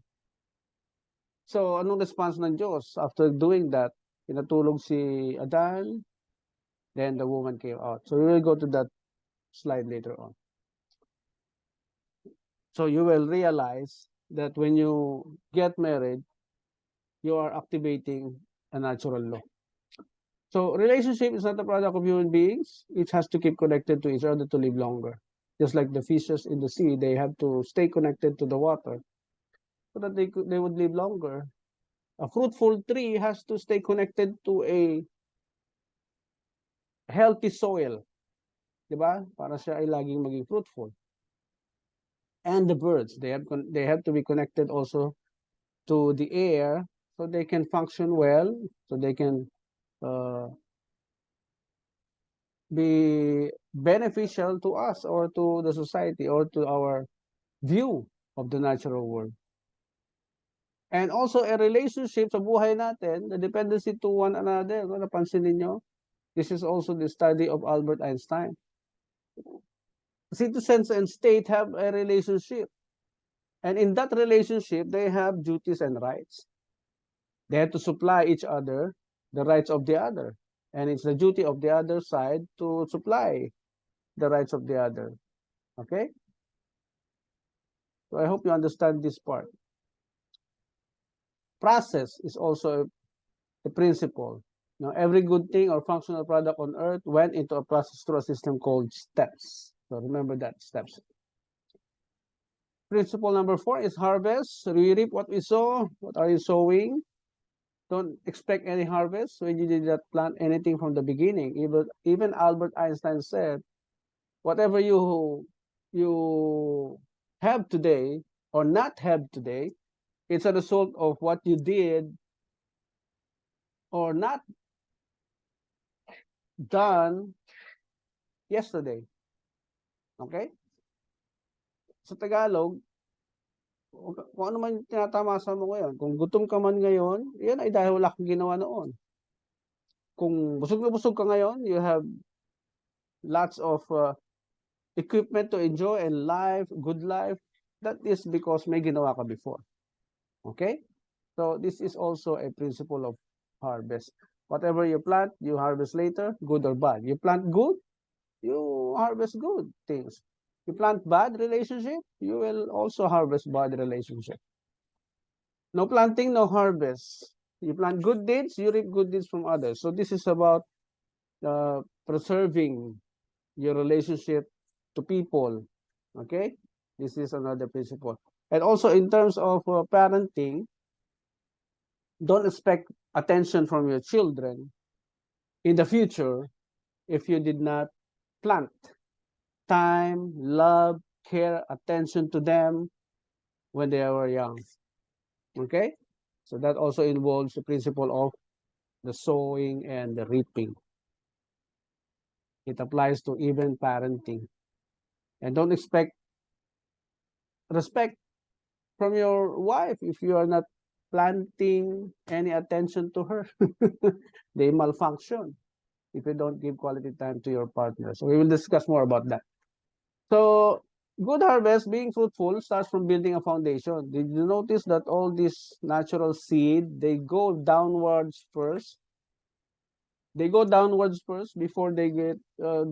So, anong response ng Diyos after doing that? Pinatulog si Adan, then the woman came out. So, we will go to that slide later on. So, you will realize that when you get married, you are activating a natural law. So, relationship is not a product of human beings. It has to keep connected to each other to live longer. Just like the fishes in the sea, they have to stay connected to the water so that they would live longer. A fruitful tree has to stay connected to a healthy soil. Diba? Para siya ay laging maging fruitful. And the birds, they have to be connected also to the air so they can function well, so they can be beneficial to us or to the society or to our view of the natural world. And also a relationship sa buhay natin, the dependency to one another. Napansin niyo? This is also the study of Albert Einstein. Citizens and state have a relationship. And in that relationship, they have duties and rights. They have to supply each other the rights of the other. And it's the duty of the other side to supply the rights of the other. Okay? So I hope you understand this part. Process is also a principle. Now, every good thing or functional product on earth went into a process through a system called steps. So remember that, steps. Principle number 4 is harvest. We reap what we sow. What are you sowing? Don't expect any harvest when you did not plant anything from the beginning. Even Albert Einstein said, whatever you have today or not have today, it's a result of what you did or not done yesterday. Okay? Sa Tagalog, kung ano man tinatamasa mo ngayon, kung gutom ka man ngayon, yan ay dahil wala kang ginawa noon. Kung busog na busog ka ngayon, you have lots of equipment to enjoy and life, good life, that is because may ginawa ka before. Okay? So this is also a principle of harvest. Whatever you plant, you harvest later, good or bad. You plant good, you harvest good things. You plant bad relationship, you will also harvest bad relationship. No planting, no harvest. You plant good deeds, you reap good deeds from others. So this is about preserving your relationship to people. Okay? This is another principle. And also in terms of parenting, don't expect attention from your children in the future if you did not plant time, love, care, attention to them when they were young. Okay? So that also involves the principle of the sowing and the reaping. It applies to even parenting. And don't expect respect from your wife if you are not planting any attention to her. They malfunction if you don't give quality time to your partner. So we will discuss more about that. So good harvest, being fruitful, starts from building a foundation. Did you notice that all these natural seed, they go downwards first? They go downwards first before they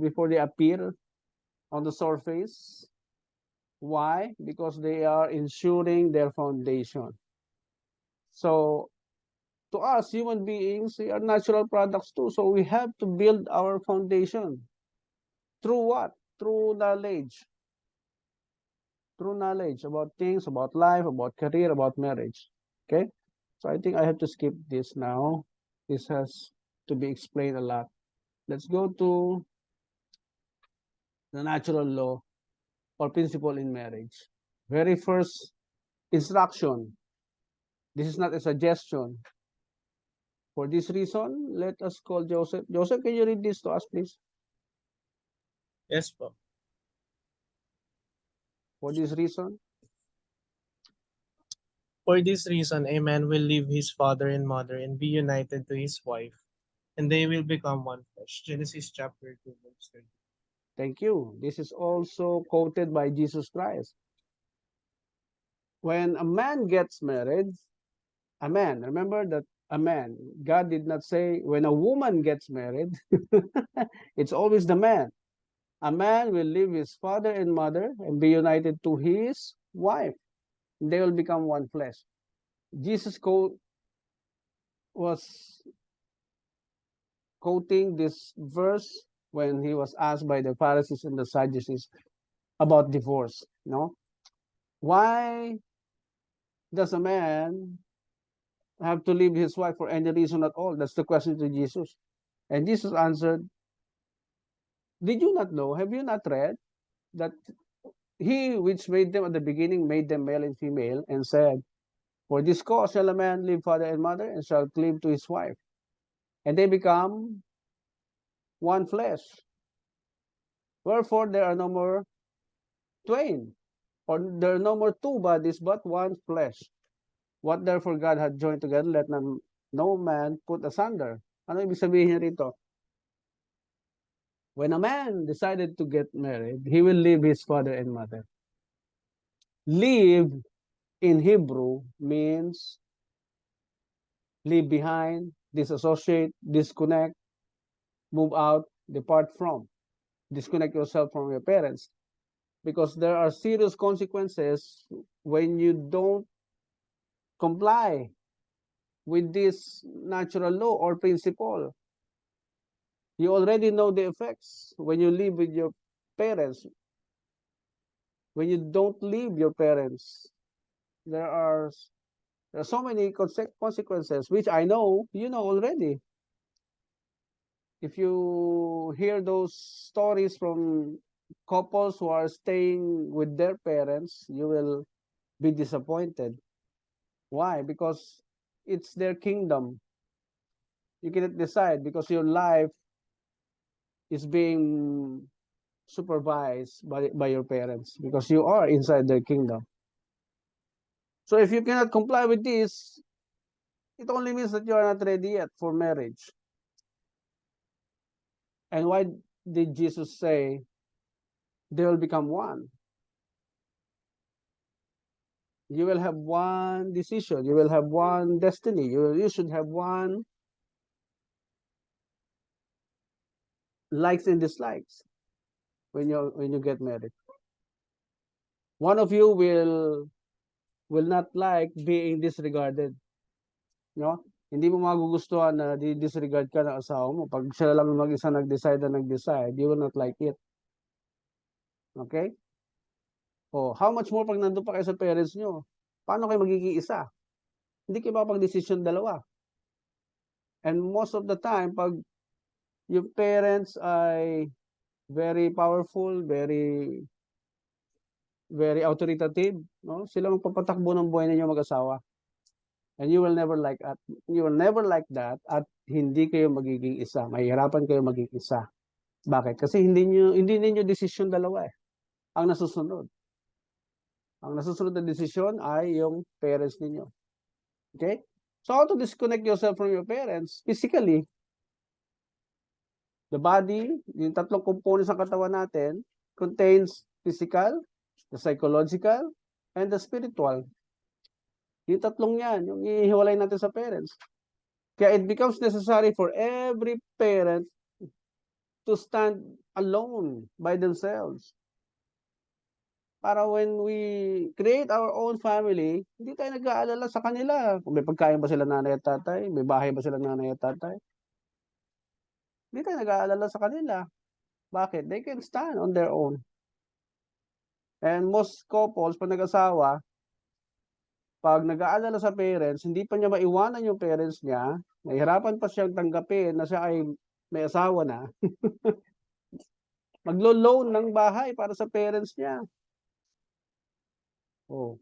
before they appear on the surface. Why? Because they are ensuring their foundation. So to us, human beings, we are natural products too. So we have to build our foundation. Through what? Through knowledge. Through knowledge about things, about life, about career, about marriage. Okay? So I think I have to skip this now. This has to be explained a lot. Let's go to the natural law or principle in marriage. Very first instruction. This is not a suggestion. For this reason, let us call Joseph. Joseph, can you read this to us, please? Yes po. For this reason, For this reason, a man will leave his father and mother and be united to his wife, and they will become one flesh. Genesis chapter 2, verse 30. thank you. This is also quoted by Jesus Christ. When a man gets married, a man, remember that a man, God did not say when a woman gets married, it's always the man. A man will leave his father and mother and be united to his wife. They will become one flesh. Jesus was quoting this verse when he was asked by the Pharisees and the Sadducees about divorce. No, why does a man have to leave his wife for any reason at all? That's the question to Jesus. And Jesus answered, did you not know? Have you not read that he which made them at the beginning made them male and female, and said, for this cause shall a man leave father and mother and shall cleave to his wife, and they become one flesh. Wherefore there are no more twain, or there are no more two bodies, but one flesh. What therefore God had joined together, let no man put asunder. Ano ibig sabihin rito? When a man decided to get married, he will leave his father and mother. Leave in Hebrew means leave behind, disassociate, disconnect, move out, depart from, disconnect yourself from your parents. Because there are serious consequences when you don't comply with this natural law or principle. You already know the effects when you live with your parents. When you don't leave your parents, there are so many consequences, which I know you know already. If you hear those stories from couples who are staying with their parents, you will be disappointed. Why? Because it's their kingdom. You cannot decide because your life is being supervised by your parents because you are inside their kingdom. So if you cannot comply with this, it only means that you are not ready yet for marriage. And why did Jesus say they will become one? You will have one decision. You will have one destiny. You should have one likes and dislikes when you get married. One of you will not like being disregarded. No? Hindi mo magugustuhan na disregard ka ng asawa mo. Pag siya lang mag-isa nag-decide, you will not like it. Okay? Oh, how much more pag nandun pa kayo sa parents nyo? Paano kayo magiging isa? Hindi kayo makapag-desisyon dalawa. And most of the time, pag yung parents ay very powerful, very authoritative, no? Sila magpapatakbo ng buhay ninyo mag-asawa. And you will never like that at hindi kayo magiging isa. Mahihirapan kayo maging isa. Bakit? Kasi hindi ninyo desisyon dalawa eh. Ang nasusunod. Ang nasusunod na desisyon ay yung parents ninyo. Okay? So how to disconnect yourself from your parents? Physically, the body, yung tatlong components ng katawan natin, contains physical, the psychological, and the spiritual. Yung tatlong yan, yung ihiwalay natin sa parents. Kaya it becomes necessary for every parent to stand alone by themselves. Para when we create our own family, hindi tayo nag-aalala sa kanila. Kung may pagkain ba sila nanay at tatay, may bahay ba sila nanay at tatay. Hindi tayo nag-aalala sa kanila. Bakit? They can stand on their own. And most couples, pag nag-asawa, pag nag-aalala sa parents, hindi pa niya maiwanan yung parents niya, nahihirapan pa siyang tanggapin na siya ay may asawa na, maglo-loan ng bahay para sa parents niya. Oh.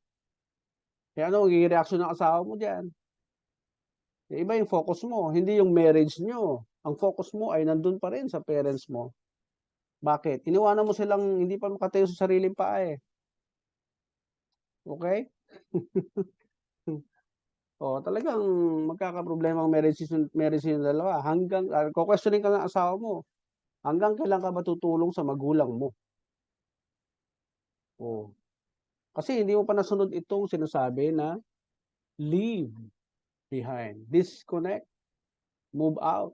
Kaya ano, magiging reaction ng asawa mo dyan? Iba yung focus mo, hindi yung marriage nyo. Ang focus mo ay nandun pa rin sa parents mo. Bakit? Iniwanan mo silang hindi pa makatayo sa sariling paa eh. Okay? O, talagang magkakaproblema ang marriage yung dalawa. Hanggang, questioning ka ng asawa mo, hanggang kailan ka ba tutulong sa magulang mo? O, kasi hindi mo pa nasunod itong sinasabi na leave behind, disconnect, move out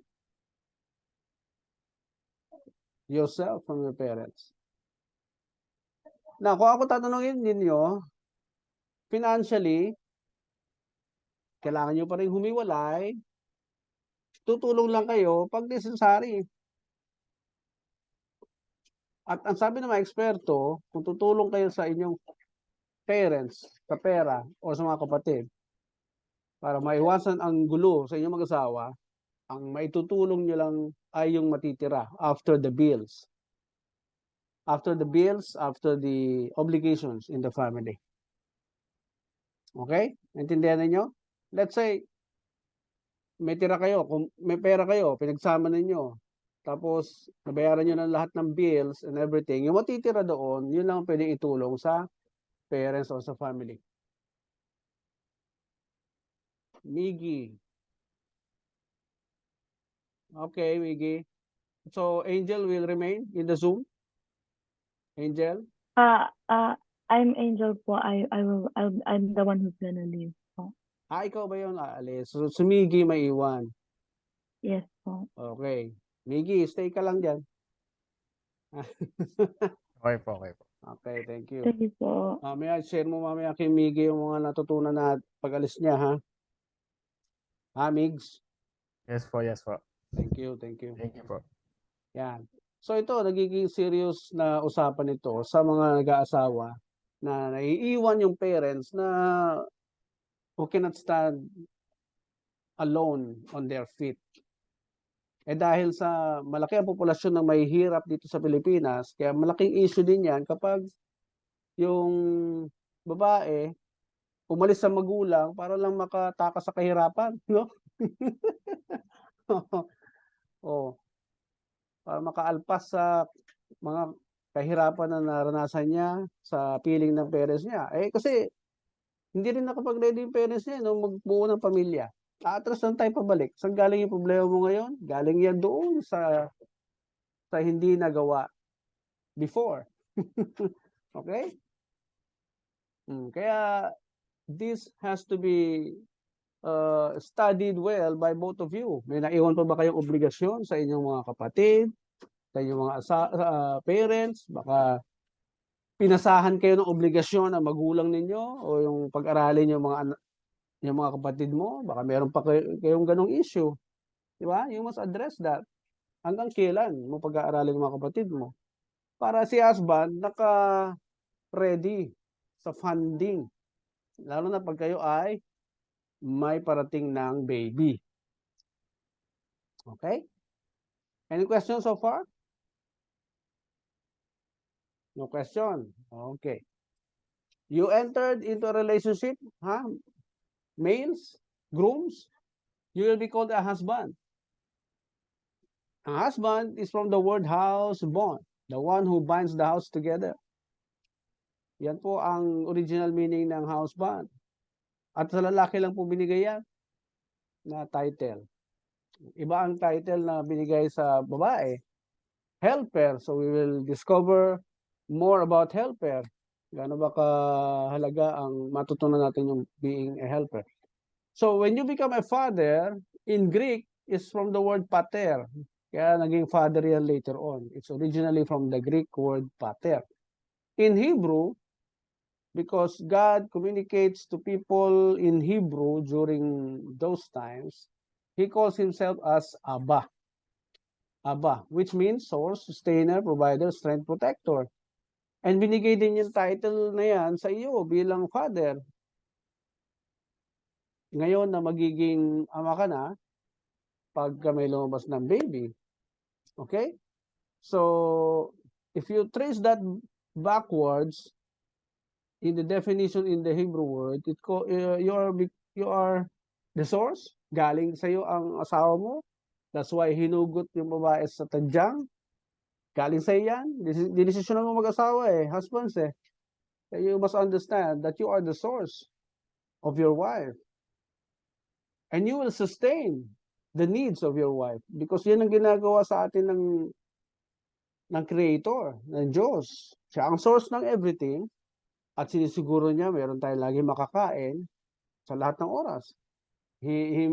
yourself from your parents. Now, kung ako tatanungin ninyo, financially, kailangan nyo pa rin humiwalay, tutulong lang kayo pag necessary. At ang sabi ng mga eksperto, kung tutulong kayo sa inyong parents, sa pera, o sa mga kapatid, para maiwasan ang gulo sa inyong mag-asawa, ang maitutulong nyo lang ay yung matitira after the bills. After the bills, after the obligations in the family. Okay? Naintindihan ninyo? Let's say, may tira kayo, kung may pera kayo, pinagsama ninyo, tapos nabayaran nyo ng lahat ng bills and everything, yung matitira doon, yun lang pwedeng itulong sa parents o sa family. Miggy. Okay, Miggy. So, Angel will remain in the Zoom? Angel? I'm Angel po. I'm the one who's gonna leave po. Ikaw ba yun, aalis? So, si Miggy may iwan. Yes po. Okay. Miggy, stay ka lang dyan. Okay po, okay po. Okay, thank you. Thank you po. Mamaya, share mo mamaya kay Miggy yung mga natutunan na pag-alis niya, ha? Ha, Migs? Yes po, yes po. Thank you, thank you. Thank you po. Yan. So ito, nagiging serious na usapan ito sa mga nag-aasawa na naiiwan yung parents na who cannot stand alone on their feet. Dahil sa malaki ang populasyon ng may hirap dito sa Pilipinas, kaya malaking issue din yan kapag yung babae umalis sa magulang para lang makatakas sa kahirapan, no? Oh, para makaalpas sa mga kahirapan na naranasan niya sa piling ng parents niya. Kasi hindi rin nakapag-ready yung parents niya nung magbuo ng pamilya. Atras lang tayo pabalik. Saan galing yung problema mo ngayon? Galing yan doon sa hindi nagawa before. Okay? Kaya this has to be studied well by both of you. May naiwan pa ba kayong obligasyon sa inyong mga kapatid, sa inyong mga parents? Baka pinasahan kayo ng obligasyon ng magulang ninyo o yung pag-aralin yung mga kapatid mo. Baka meron pa kayong ganong issue. Di ba? You must address that. Hanggang kailan mo pag-aaralin ng mga kapatid mo? Para si husband naka-ready sa funding. Lalo na pag kayo ay may parating ng baby. Okay? Any questions so far? No question. Okay. You entered into a relationship, huh? Males? grooms, you will be called a husband. A husband is from the word house bond, the one who binds the house together. Yan po ang original meaning ng husband. At sa lalaki lang po binigay yan na title. Iba ang title na binigay sa babae, helper. So we will discover more about helper. Gaano ba kahalaga ang matutunan natin yung being a helper. So when you become a father, in Greek, is from the word pater. Kaya naging father yan later on. It's originally from the Greek word pater. In Hebrew, because God communicates to people in Hebrew during those times, He calls Himself as Abba. Abba, which means source, sustainer, provider, strength, protector. And binigay din yung title na yan sa iyo bilang father. Ngayon na magiging ama ka na, pagka may lumabas ng baby. Okay? So, if you trace that backwards, in the definition in the Hebrew word, you are the source. Galing sa iyo ang asawa mo. That's why hinugot yung babae sa tadyang. Galing sa iyo yan. Dinesisyonan mo mag-asawa husbands You must understand that you are the source of your wife. And you will sustain the needs of your wife. Because yan ang ginagawa sa atin ng Creator, ng Diyos. Siya ang source ng everything. At sinisiguro niya, meron tayong lagi makakain sa lahat ng oras. He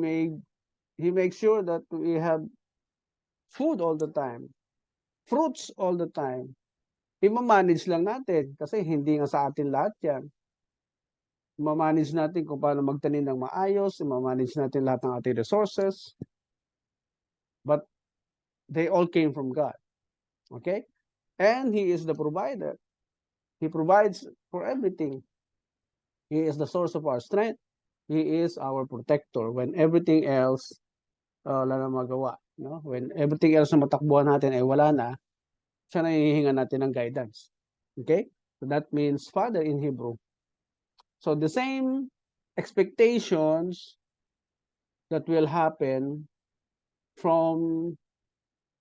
makes sure that we have food all the time, fruits all the time. I-manage lang natin kasi hindi nga sa atin lahat yan. I-manage natin kung paano magtanim ng maayos, i-manage natin lahat ng ating resources. But they all came from God. Okay? And He is the provider. He provides for everything. He is the source of our strength. He is our protector when everything else wala na magawa. No? When everything else na matakbuhan natin ay wala na, siya na hihinga natin ng guidance. Okay? So that means Father in Hebrew. So the same expectations that will happen from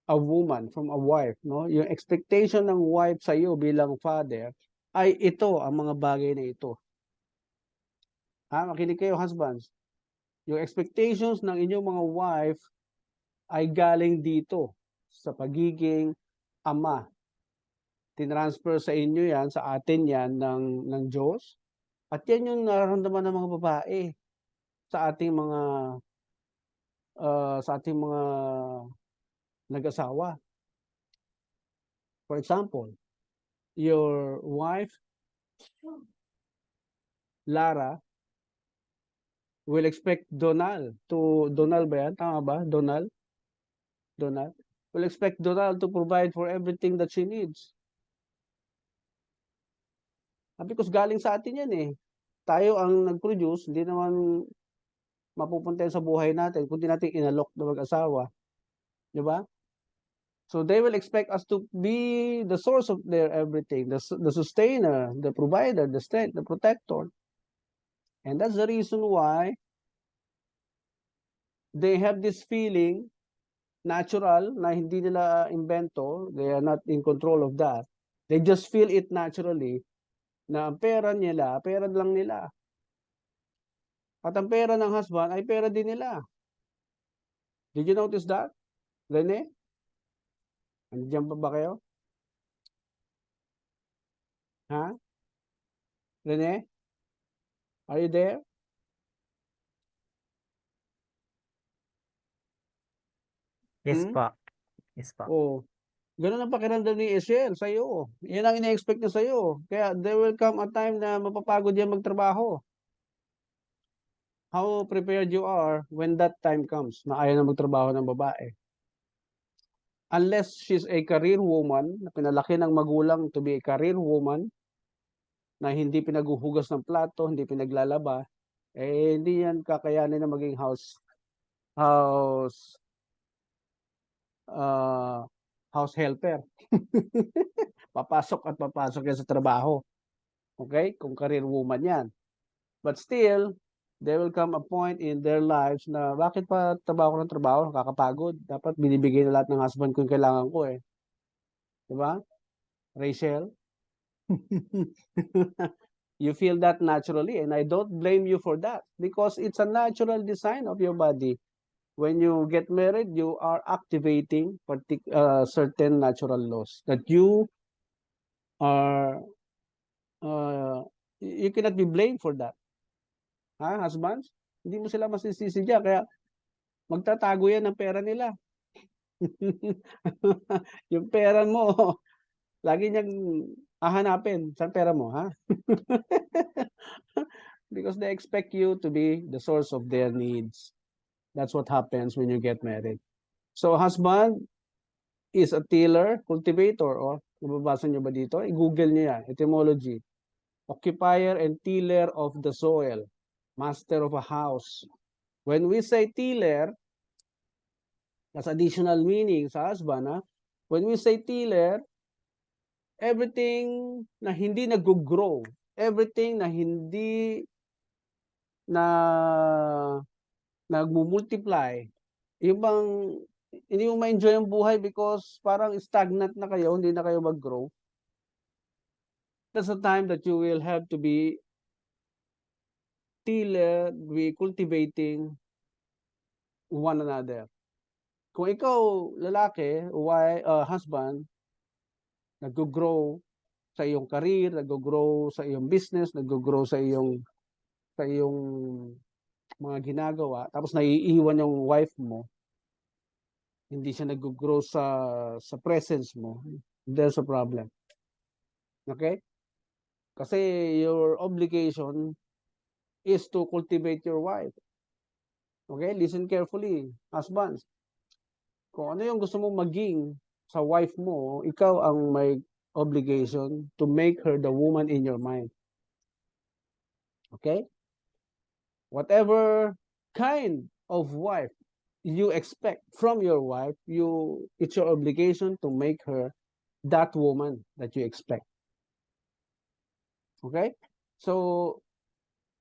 a woman, from a wife, no? Yung expectation ng wife sa iyo bilang father ay ito, ang mga bagay na ito. Makinig kayo, husbands. Yung expectations ng inyong mga wife ay galing dito sa pagiging ama. Tinransfer sa inyo yan, sa atin yan ng Diyos. At yan yung nararamdaman ng mga babae sa ating mga nag-asawa. For example, your wife, Lara, will expect Donald ba yan? Tama ba? Donald? Will expect Donald to provide for everything that she needs. Because galing sa atin yan Tayo ang nag-produce, hindi naman mapupunta sa buhay natin kung di natin inalok na mag-asawa. Di ba? So they will expect us to be the source of their everything, the sustainer, the provider, the strength, the protector. And that's the reason why they have this feeling, natural, na hindi nila invento, they are not in control of that. They just feel it naturally, na ang pera nila, pera lang nila. At ang pera ng husband ay pera din nila. Did you notice that? Rene? Andiyan pa ba kayo? Ha? Rene? Are you there? Yes Hmm? po. Yes po. Oh. Ganun ang pakiramdam ni Esiel sa'yo. Yan ang ina-expect niya sa'yo. Kaya there will come a time na mapapagod yan magtrabaho. How prepared you are when that time comes na ayaw na magtrabaho ng babae. Unless she's a career woman, na pinalaki ng magulang to be a career woman, na hindi pinaguhugas ng plato, hindi pinaglalaba, hindi yan kakayanin na maging house helper. Papasok at papasok yan sa trabaho. Okay? Kung career woman yan. But still, there will come a point in their lives na bakit pa trabaho ko ng trabaho, nakakapagod. Dapat binibigay na lahat ng husband ko yung kailangan ko eh. Diba? Rachel? You feel that naturally, and I don't blame you for that because it's a natural design of your body. When you get married, you are activating certain natural laws that you are, you cannot be blamed for that. Ha, husbands? Hindi mo sila masisisi dyan, kaya magtatago yan ng pera nila. Yung pera mo, lagi niyang hahanapin. Saan pera mo, ha? Because they expect you to be the source of their needs. That's what happens when you get married. So, husband is a tiller, cultivator, or nababasa niyo ba dito? I-google niyo yan, etymology. Occupier and tiller of the soil, master of a house. When we say tiller, that's additional meaning sa husband, ha? When we say tiller, everything na hindi nag-grow, everything na hindi na nagmumultiply, yung bang hindi mo ma-enjoy ang buhay because parang stagnant na kayo, hindi na kayo mag-grow. That's the time that you will have to be cultivating one another. Kung ikaw, lalaki, husband, nag-grow sa iyong career, nag-grow sa iyong business, nag-grow sa iyong mga ginagawa, tapos naiiwan yung wife mo, hindi siya nag-grow sa presence mo, there's a problem. Okay? Kasi your obligation is to cultivate your wife. Okay? Listen carefully, husbands. Kung ano yung gusto mong maging sa wife mo, ikaw ang may obligation to make her the woman in your mind. Okay? Whatever kind of wife you expect from your wife, it's your obligation to make her that woman that you expect. Okay? So,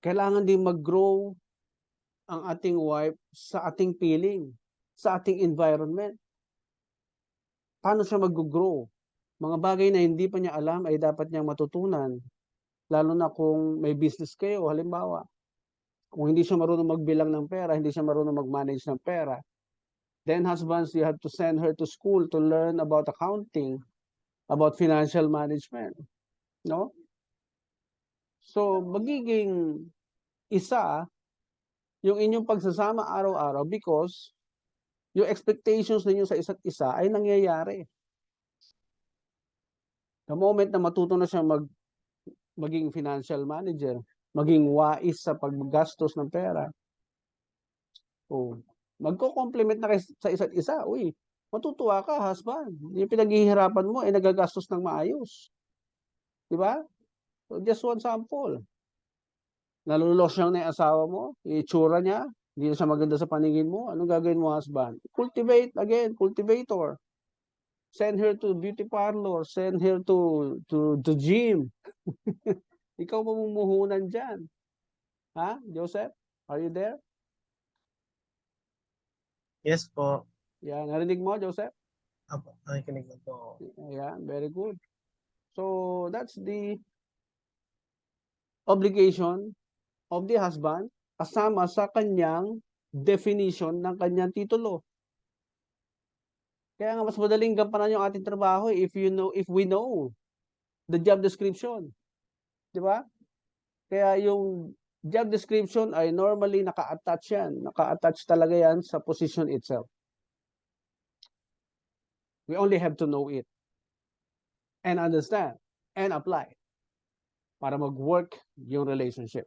kailangan din mag-grow ang ating wife sa ating feeling, sa ating environment. Paano siya mag-grow? Mga bagay na hindi pa niya alam ay dapat niyang matutunan. Lalo na kung may business kayo, halimbawa. Kung hindi siya marunong magbilang ng pera, hindi siya marunong mag-manage ng pera, then husbands, you have to send her to school to learn about accounting, about financial management. No? So, magiging isa yung inyong pagsasama araw-araw because yung expectations ninyo sa isa't isa ay nangyayari. The moment na matuto na siya maging financial manager, maging wais sa paggastos ng pera, magko-complement na kayo sa isa't isa. Uy, matutuwa ka, husband. Yung pinaghihirapan mo ay nagagastos ng maayos. Di ba? So, just one sample. Nalulos siya na yung asawa mo, itsura niya, hindi na siya maganda sa paningin mo, anong gagawin mo, husband? Cultivate again, cultivator. Send her to beauty parlor, send her to the gym. Ikaw mamumuhunan dyan. Ha, Joseph? Are you there? Yes po. Yan, narinig mo, Joseph? Apo, nakikinig na po. Yan, very good. So, that's the obligation of the husband kasama sa kanyang definition ng kanyang titulo. Kaya nga mas madaling gampanan yung ating trabaho if we know the job description. Di ba? Kaya yung job description ay normally naka-attach yan. Naka-attach talaga yan sa position itself. We only have to know it and understand and apply para mag-work yung relationship.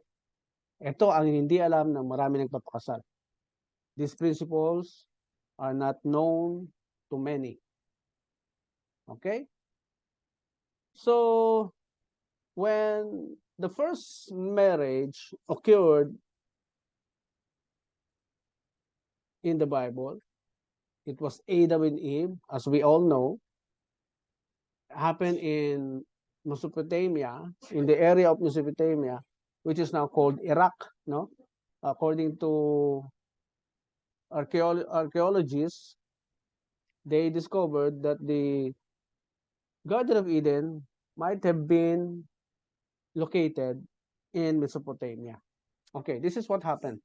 Ito ang hindi alam ng marami nagpapakasal. These principles are not known to many. Okay? So, when the first marriage occurred in the Bible, it was Adam and Eve, as we all know, happened in Mesopotamia, in the area of Mesopotamia, which is now called Iraq, no? according to archaeologists, they discovered that the Garden of Eden might have been located in Mesopotamia. Okay, this is what happened.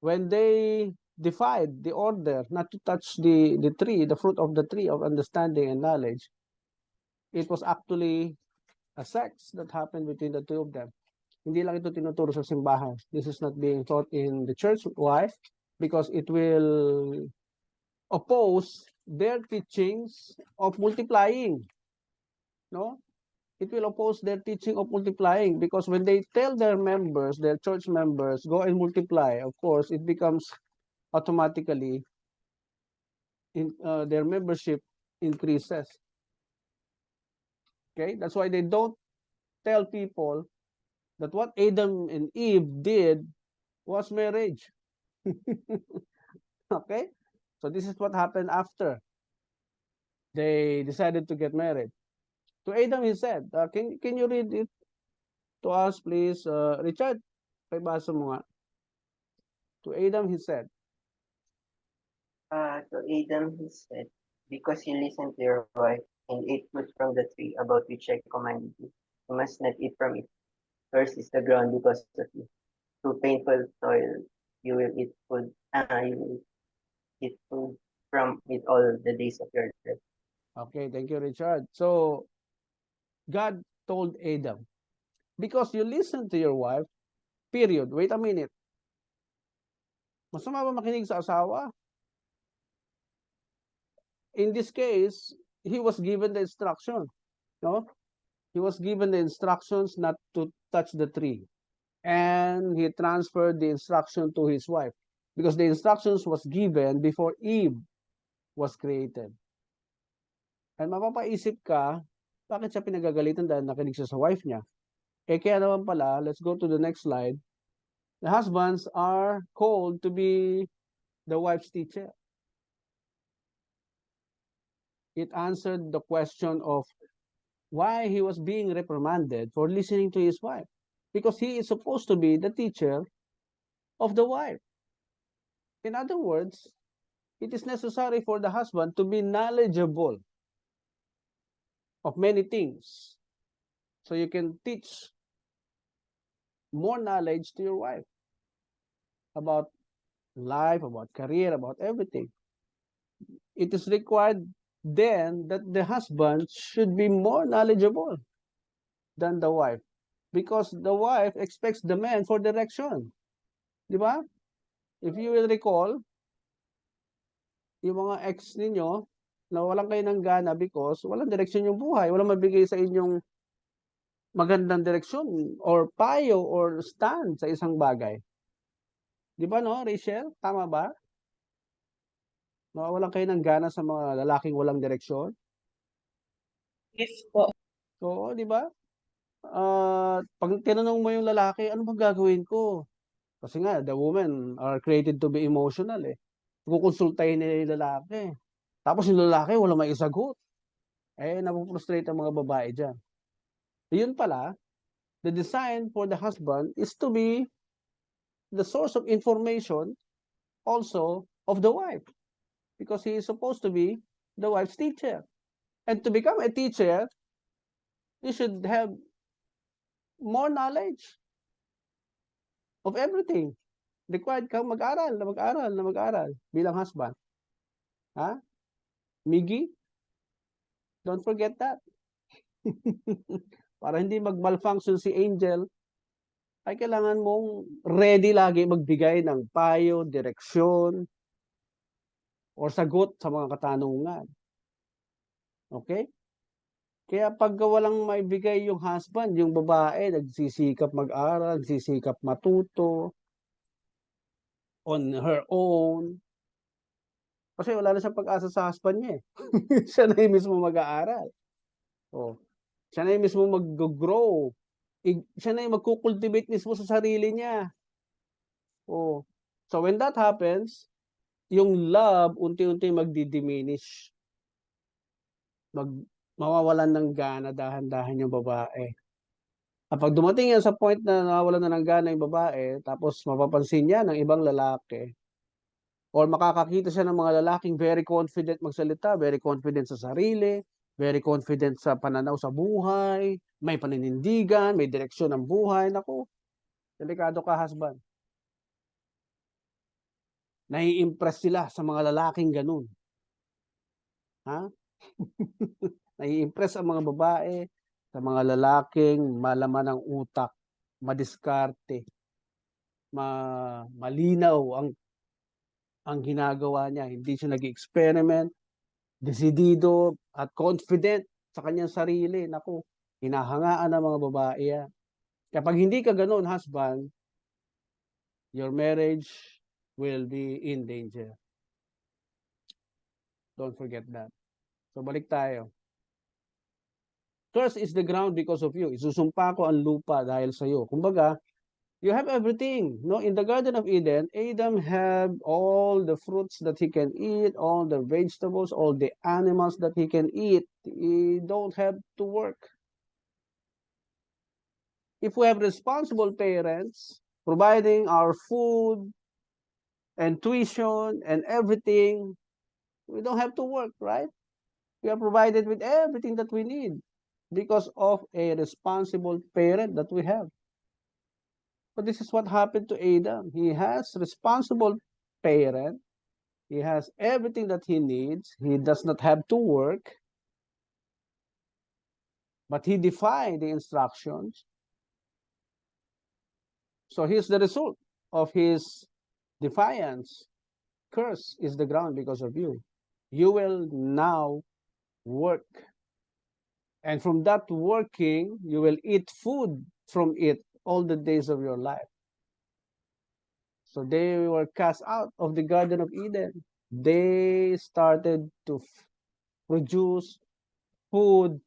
When they defied the order not to touch the tree, the fruit of the tree of understanding and knowledge, it was actually a sex that happened between the two of them. Hindi lang ito tinuturo sa simbahan. This is not being taught in the church. Why? Because it will oppose their teachings of multiplying. No? It will oppose their teaching of multiplying, because when they tell their members, their church members, go and multiply, of course, it becomes automatically their membership increases. Okay, that's why they don't tell people that what Adam and Eve did was marriage. Okay, so this is what happened after they decided to get married. To Adam, he said, can you read it to us, please? Richard, paibasa mo nga. To Adam, he said, To Adam he said, because you listened to your wife and ate fruit from the tree about which I commanded you, you must not eat from it. Cursed is the ground because of you. Through painful toil you will eat food. You will eat food from it all the days of your life. okay, thank you, Richard. So, God told Adam, because you listened to your wife, period. Wait a minute. Masama ba makinig sa asawa? In this case, he was given the instruction, no? He was given the instructions not to touch the tree. And he transferred the instruction to his wife, because the instructions was given before Eve was created. And mapapaisip ka, bakit siya pinagagalitan dahil nakinig siya sa wife niya? Kaya naman pala, let's go to the next slide. The husbands are called to be the wife's teacher. It answered the question of why he was being reprimanded for listening to his wife, because he is supposed to be the teacher of the wife. In other words, it is necessary for the husband to be knowledgeable of many things, so you can teach more knowledge to your wife about life, about career, about everything. It is required then that the husband should be more knowledgeable than the wife, because the wife expects the man for direction. Di ba? If you will recall, yung mga ex ninyo, nawalan kayo ng gana because walang direksyon yung buhay, walang mabigay sa inyong magandang direksyon or payo or stand sa isang bagay. Di ba, no, Rachel? Tama ba? Nawawalan kayo ng gana sa mga lalaking walang direksyon? Yes po. Oo, di ba? Pag tinanong mo yung lalaki, ano bang gagawin ko? Kasi nga, the women are created to be emotional eh. Kukonsultahin nila yung lalaki. Tapos yung lalaki, walang maisagot. Napuprostrate ang mga babae dyan. Yun pala, the design for the husband is to be the source of information also of the wife, because he is supposed to be the wife's teacher. And to become a teacher, you should have more knowledge of everything. Required kang mag-aral bilang husband. Ha? Miggy? Don't forget that. Para hindi mag-malfunction si Angel, ay kailangan mong ready lagi magbigay ng payo, direksyon, or sagot sa mga katanungan. Okay? Kaya pag walang maibigay yung husband, yung babae, nagsisikap mag-aral, nagsisikap matuto, on her own. Kasi wala na siyang pag-asa sa husband niya eh. Siya na yung mismo mag-aaral. Oh. Siya na yung mismo mag-grow. Siya na yung magkukultivate mismo sa sarili niya. Oh. So when that happens, yung love unti-unti magdi-diminish. Mawawalan ng gana dahan-dahan yung babae. Kapag dumating yan sa point na nawawalan na ng gana yung babae, tapos mapapansin niya ng ibang lalaki, or makakakita siya ng mga lalaking very confident magsalita, very confident sa sarili, very confident sa pananaw sa buhay, may paninindigan, may direksyon ng buhay. Naku, delikado ka, husband. Nai-impress sila sa mga lalaking ganun. Ha? Nai-impress ang mga babae sa mga lalaking malaman ng utak, madiskarte, malinaw ang ginagawa niya. Hindi siya nag-experiment, desidido at confident sa kanyang sarili. Naku, hinahangaan ng mga babae yan. Kapag hindi ka ganun, husband, your marriage will be in danger. Don't forget that. So balik tayo. Curse is the ground because of you. Isusumpa ko ang lupa dahil sa iyo. Kumbaga, you have everything. No, in the Garden of Eden, Adam had all the fruits that he can eat, all the vegetables, all the animals that he can eat. He don't have to work. If we have responsible parents providing our food and tuition and everything, we don't have to work, right? We are provided with everything that we need because of a responsible parent that we have. But this is what happened to Adam. He has responsible parent. He has everything that he needs. He does not have to work. But he defied the instructions. So here's the result of his defiance. Curse is the ground because of you. You will now work. And from that working, you will eat food from it all the days of your life. So they were cast out of the Garden of Eden. They started to produce food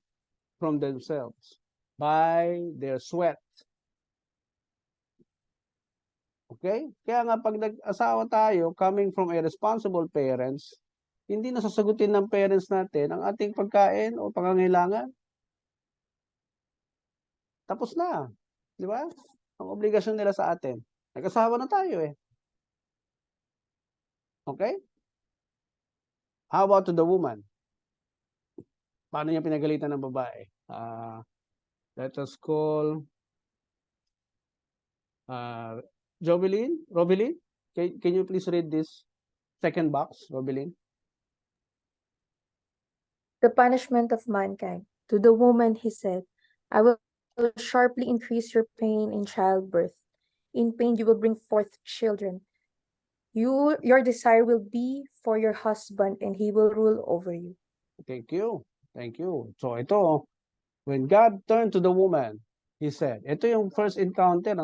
from themselves by their sweat. Okay? Kaya nga pag nag-asawa tayo, coming from a responsible parents, hindi na sasagutin ng parents natin ang ating pagkain o pangangailangan. Tapos na. Di ba? Ang obligasyon nila sa atin. Nag-asawa na tayo eh. Okay? How about to the woman? Paano niya pinagalitan ng babae? Let us call Robilin, can you please read this second box, Robilin? The punishment of mankind. To the woman he said, I will sharply increase your pain in childbirth. In pain you will bring forth children. Your desire will be for your husband, and he will rule over you. Thank you. Thank you. So ito, when God turned to the woman, he said, ito yung first encounter,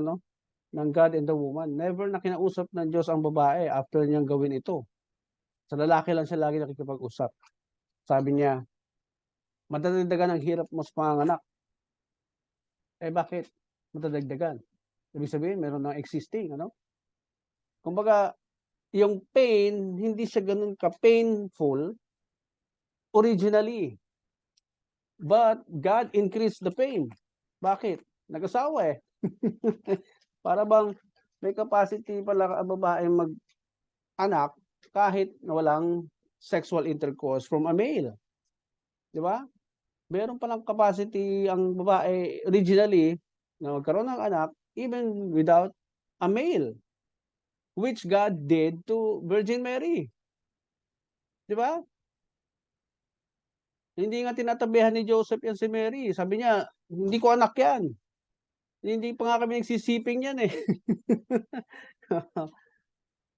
ng God and the woman. Never na kinausap ng Diyos ang babae after niyang gawin ito. Sa lalaki lang siya lagi nakikipag-usap. Sabi niya, madadagdagan ang hirap mo sa panganganak. Eh bakit madadagdagan? Ibig sabihin, meron na existing, Kumbaga, yung pain, hindi siya ganun ka-painful originally. But God increased the pain. Bakit? Nag-asawa eh. Para bang may capacity pala ang babae mag-anak kahit na walang sexual intercourse from a male. Di ba? Meron palang capacity ang babae originally na magkaroon ng anak even without a male, which God did to Virgin Mary. Di ba? Hindi nga tinatabihan ni Joseph yan si Mary. Sabi niya, hindi ko anak yan. Hindi pa nga kami nagsisiping yan eh.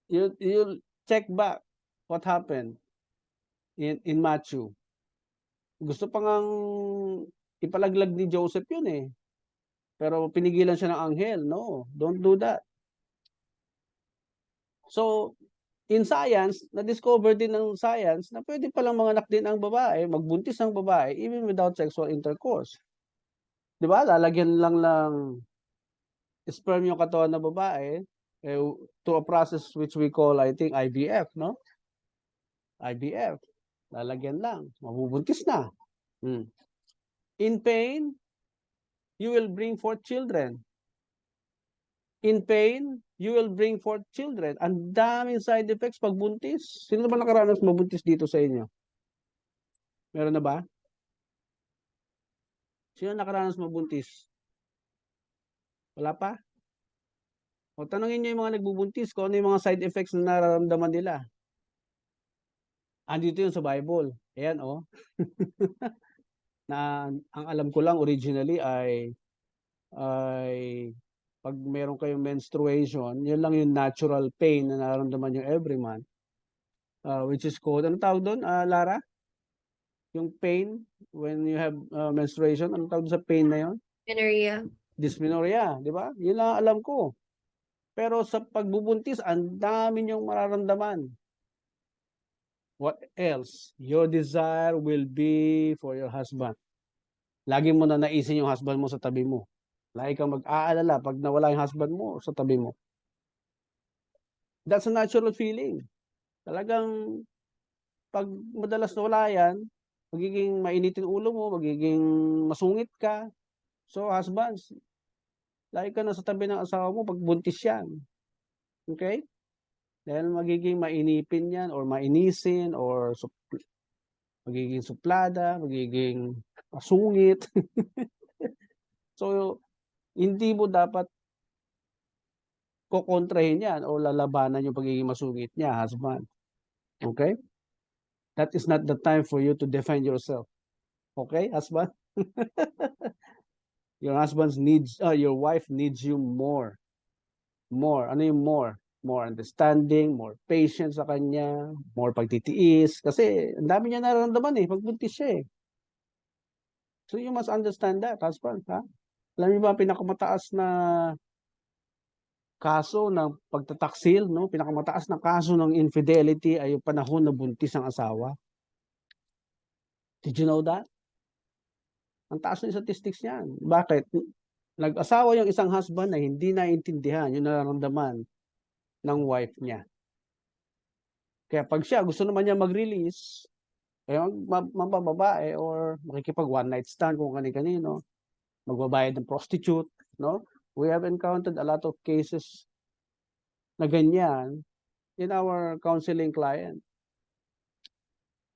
You'll check back what happened in Matthew. Gusto pa ngang ipalaglag ni Joseph yun eh. Pero pinigilan siya ng anghel. No, don't do that. So, in science, na-discover din ng science na pwede palang manganak din ang babae, magbuntis ang babae, even without sexual intercourse. Di ba? Lalagyan lang sperm yung katawan ng babae to a process which we call, I think, IVF, no? IVF. Lalagyan lang. Mabubuntis na. In pain, you will bring forth children. In pain, you will bring forth children. Ang daming side effects pag buntis. Sino ba nakaranas mabuntis dito sa inyo? Meron na ba? Sino nakaranas mabuntis? Wala pa? O tanongin niyo yung mga nagbubuntis kung ano yung mga side effects na nararamdaman nila. Andito yun sa Bible. Ayan, oh. Na ang alam ko lang originally ay pag meron kayong menstruation, yun lang yung natural pain na nararamdaman nyo every month. Which is called, ano tawag doon, Lara? Yung pain when you have menstruation, ano tawag sa pain na yun? Dysmenorrhea. Dysmenorrhea, di ba? Yun lang alam ko. Pero sa pagbubuntis, ang dami niyong mararamdaman. What else? Your desire will be for your husband. Lagi mo na naisin yung husband mo sa tabi mo. Lagi kang mag-aalala pag nawala yung husband mo sa tabi mo. That's a natural feeling. Talagang pag madalas nawala yan, magiging mainitin ulo mo, magiging masungit ka. So husbands, lagi ka na sa tabi ng asawa mo pag buntis yan. Okay? Dahil magiging mainipin yan or mainisin or magiging suplada, magiging masungit. So, hindi mo dapat kokontrahin yan o lalabanan yung pagiging masungit niya, husband. Okay? That is not the time for you to defend yourself. Okay, husband? Your husband needs, your wife needs you more. More. Ano yung more? More understanding, more patience sa kanya, more pagtitiis. Kasi ang dami niya nararamdaman pag buntis siya So you must understand that, husband, ha? Alam niyo ba pinakamataas na kaso ng pagtataksil, no? Pinakamataas na kaso ng infidelity ay yung panahon na buntis ang asawa. Did you know that? Ang taas ng statistics niyan. Bakit? Nag-asawa yung isang husband na hindi naiintindihan yung nararamdaman ng wife niya. Kaya pag siya gusto naman niya mag-release, mabababae or makikipag one night stand kung kani-kanino, magbabayad ng prostitute, no? We have encountered a lot of cases na ganyan in our counseling client.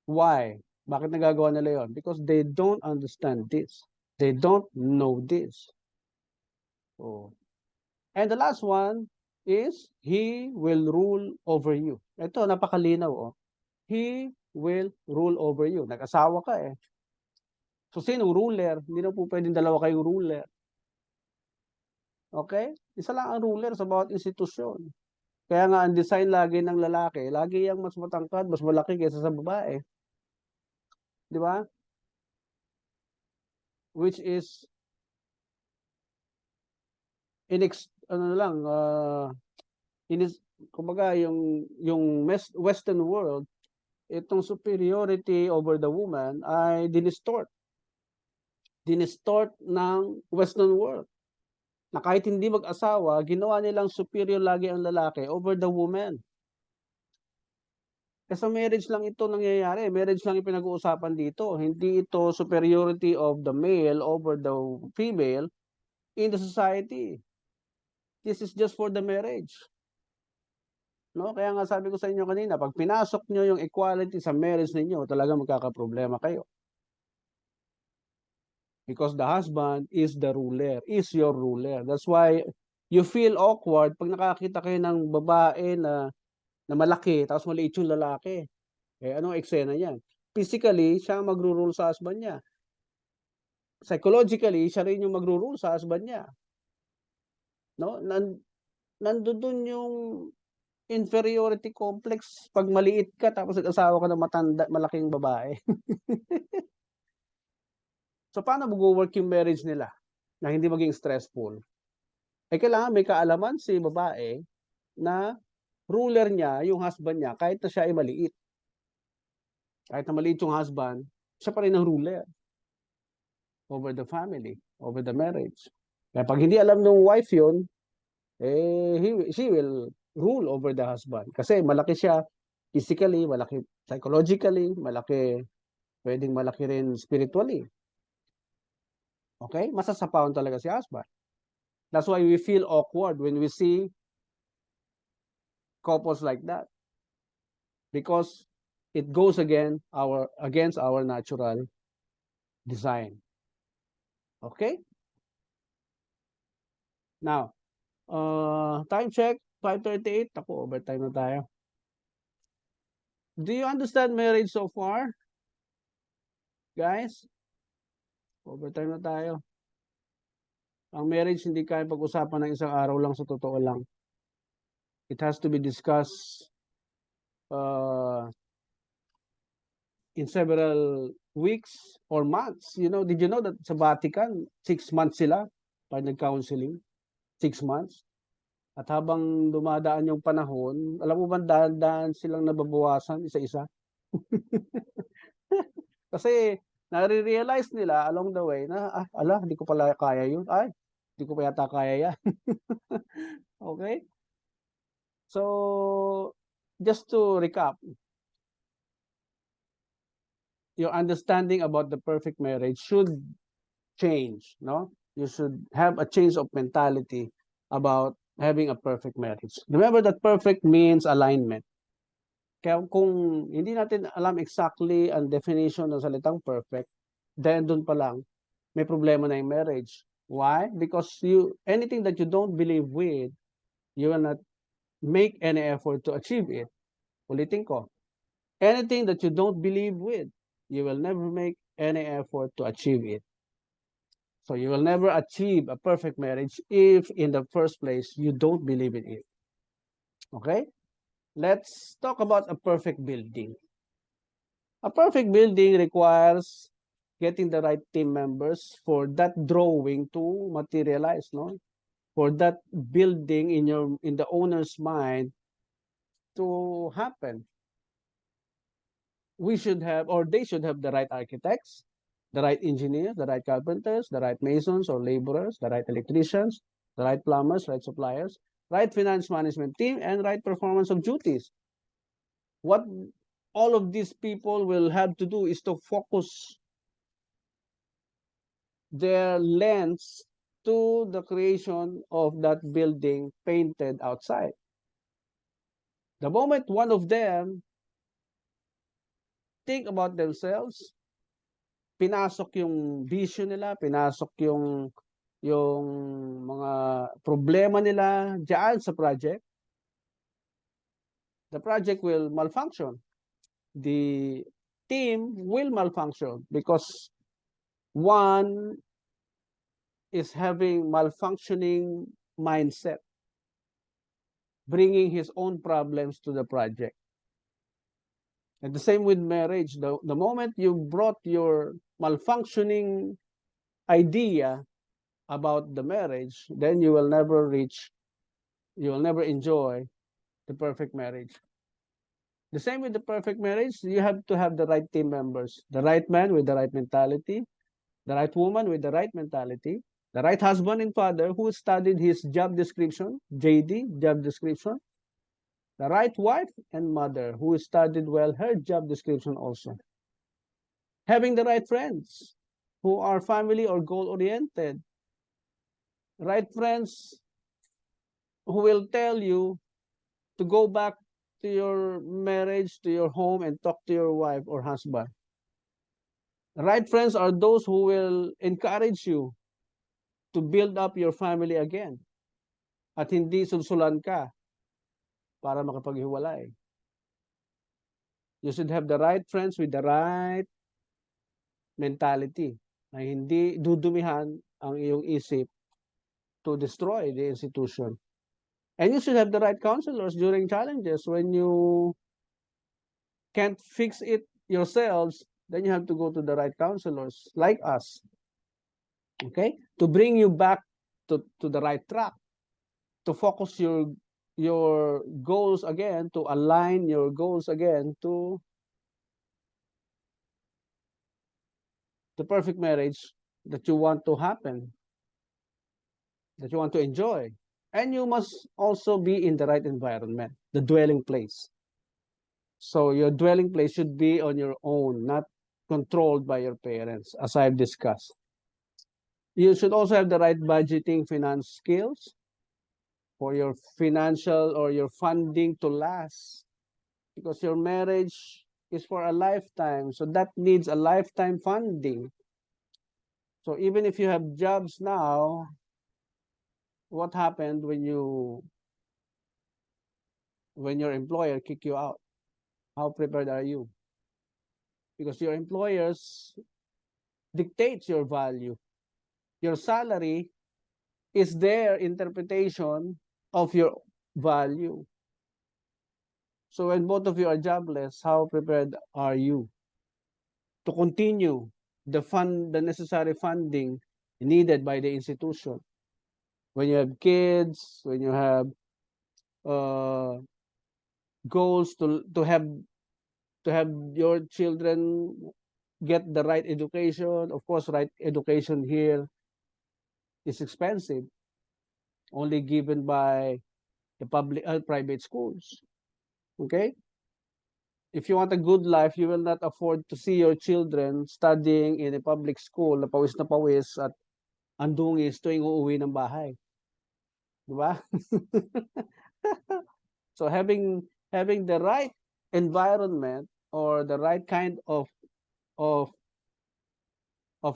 Why? Bakit nagagawa nila yon? Because they don't understand this. They don't know this. Oh. And the last one is, he will rule over you. Ito, napakalinaw. Oh. He will rule over you. Nag-asawa ka So, sinong ruler? Hindi na po pwedeng dalawa kayong ruler. Okay? Isa lang ang ruler sa bawat institusyon. Kaya nga, ang design lagi ng lalaki, lagi yung mas matangkad, mas malaki kaysa sa babae. Di ba? Which is, kumbaga, yung Western world, itong superiority over the woman ay dinistort. Dinistort ng Western world. Na kahit hindi mag-asawa, ginawa nilang superior lagi ang lalaki over the woman. Kasi sa marriage lang ito nangyayari. Marriage lang yung pinag-uusapan dito. Hindi ito superiority of the male over the female in the society. This is just for the marriage. No? Kaya nga sabi ko sa inyo kanina, pag pinasok nyo yung equality sa marriage ninyo, talaga magkakaproblema kayo. Because the husband is the ruler, is your ruler. That's why you feel awkward pag nakakita kayo ng babae na malaki, tapos maliit yung lalaki. Anong eksena niyan? Physically, siya ang magro-rule sa husband niya. Psychologically, siya rin yung magro-rule sa husband niya. No? Nandun yung inferiority complex pag maliit ka tapos nag-asawa ka ng malaking babae. So, paano mag-work yung marriage nila na hindi maging stressful? Kailangan may kaalaman si babae na ruler niya, yung husband niya, kahit na siya ay maliit. Kahit na maliit yung husband, siya pa rin ang ruler over the family, over the marriage. Kaya pag hindi alam ng wife yun, she will rule over the husband. Kasi malaki siya physically, malaki psychologically, pwedeng malaki rin spiritually. Okay? Masasapawan talaga si husband. That's why we feel awkward when we see couples like that. Because it goes against our natural design. Okay? Now, time check, 5:38. Ako, overtime na tayo. Do you understand marriage so far? Guys? Overtime na tayo. Ang marriage hindi kaya pag-usapan ng isang araw lang sa totoo lang. It has to be discussed in several weeks or months. Did you know that sa Vatican, 6 months sila pag nag-counseling? 6 months. At habang dumadaan yung panahon, alam mo ba, dahan-dahan silang nababawasan isa-isa? Kasi nare-realize nila along the way na, hindi ko pala kaya yun. Hindi ko pa yata kaya yan. Okay? So, just to recap, your understanding about the perfect marriage should change, no? You should have a change of mentality about having a perfect marriage. Remember that perfect means alignment. Kaya kung hindi natin alam exactly ang definition ng salitang perfect, then dun pa lang, may problema na yung marriage. Why? Because anything that you don't believe with, you will not make any effort to achieve it. Ulitin ko. Anything that you don't believe with, you will never make any effort to achieve it. So you will never achieve a perfect marriage if in the first place you don't believe in it. Okay? Let's talk about a perfect building. A perfect building requires getting the right team members for that drawing to materialize, no? For that building in the owner's mind to happen. We should have, or they should have, the right architects, the right engineers, the right carpenters, the right masons or laborers, the right electricians, the right plumbers, right suppliers, right finance management team, and right performance of duties. What all of these people will have to do is to focus their lens to the creation of that building painted outside. The moment one of them think about themselves, pinasok yung vision nila, pinasok yung mga problema nila diyan sa project, the project will malfunction. The team will malfunction because one is having malfunctioning mindset, bringing his own problems to the project. And the same with marriage. The moment you brought your malfunctioning idea about the marriage, then you will never enjoy the perfect marriage. The same with the perfect marriage, you have to have the right team members, the right man with the right mentality, the right woman with the right mentality, the right husband and father who studied his job description, JD, job description, the right wife and mother who studied well her job description also. Having the right friends who are family or goal-oriented, right friends who will tell you to go back to your marriage, to your home, and talk to your wife or husband. Right friends are those who will encourage you to build up your family again at hindi sulsulan ka para makapaghiwalay. You should have the right friends with the right mentality na hindi dudumihan ang iyong isip to destroy the institution. And you should have the right counselors during challenges. When you can't fix it yourselves, then you have to go to the right counselors like us, okay, to bring you back to the right track, to focus your goals again, to align your goals again to the perfect marriage that you want to happen, that you want to enjoy. And you must also be in the right environment, the dwelling place. So your dwelling place should be on your own, not controlled by your parents, as I've discussed. You should also have the right budgeting finance skills for your financial or your funding to last, because your marriage is for a lifetime, so that needs a lifetime funding. So even if you have jobs now, what happened when your employer kick you out? How prepared are you? Because your employers dictates your value. Your salary is their interpretation of your value. So when both of you are jobless, how prepared are you to continue the necessary funding needed by the institution? When you have kids, when you have goals to have your children get the right education. Of course, right education here is expensive, only given by the private schools. Okay? If you want a good life, you will not afford to see your children studying in a public school na pawis at andungis tuwing uuwi ng bahay. Di ba? So having the right environment or the right kind of of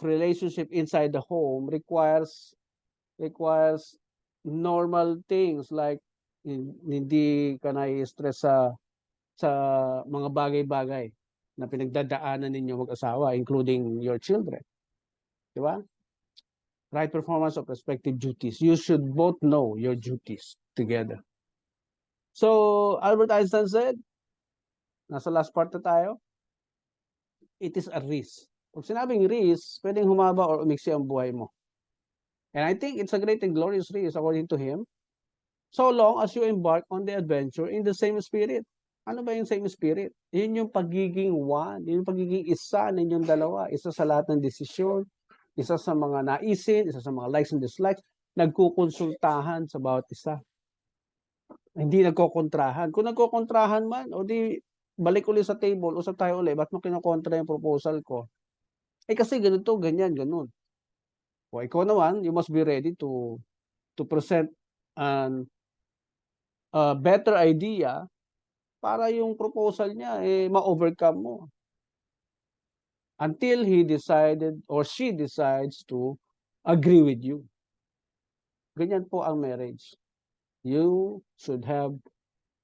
relationship inside the home requires normal things like hindi ka na-stress sa mga bagay-bagay na pinagdadaanan ninyo mag-asawa, including your children. Di ba? Right performance of respective duties. You should both know your duties together. So, Albert Einstein said, nasa last part na tayo, it is a risk. Pag sinabing risk, pwedeng humaba or umiksi ang buhay mo. And I think it's a great and glorious risk according to him, so long as you embark on the adventure in the same spirit. Ano ba yung same spirit? Yun yung pagiging one, yun yung pagiging isa ninyong dalawa, isa sa lahat ng desisyon, isa sa mga naisin, isa sa mga likes and dislikes, nagkukonsultahan sa bawat isa. Hindi nagkokontrahan. Kung nagkokontrahan man, o di balik ulit sa table, usap tayo ulit, ba't mo kinokontra yung proposal ko? Eh kasi ganito, ganyan, ganun. O ikaw naman, you must be ready to present an better idea para yung proposal niya ma-overcome mo. Until he decided or she decides to agree with you. Ganyan po ang marriage. You should have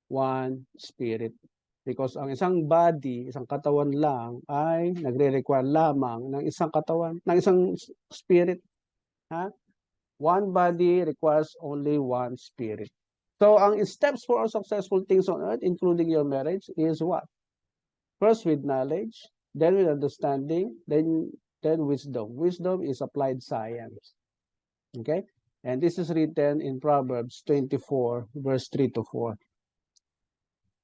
one spirit. Because ang isang body, isang katawan lang ay nagre-require lamang ng isang katawan, ng isang spirit. Ha? One body requires only one spirit. So ang steps for all successful things on earth, including your marriage, is what? First with knowledge, then with understanding, then wisdom. Wisdom is applied science. Okay? And this is written in Proverbs 24, verse 3 to 4.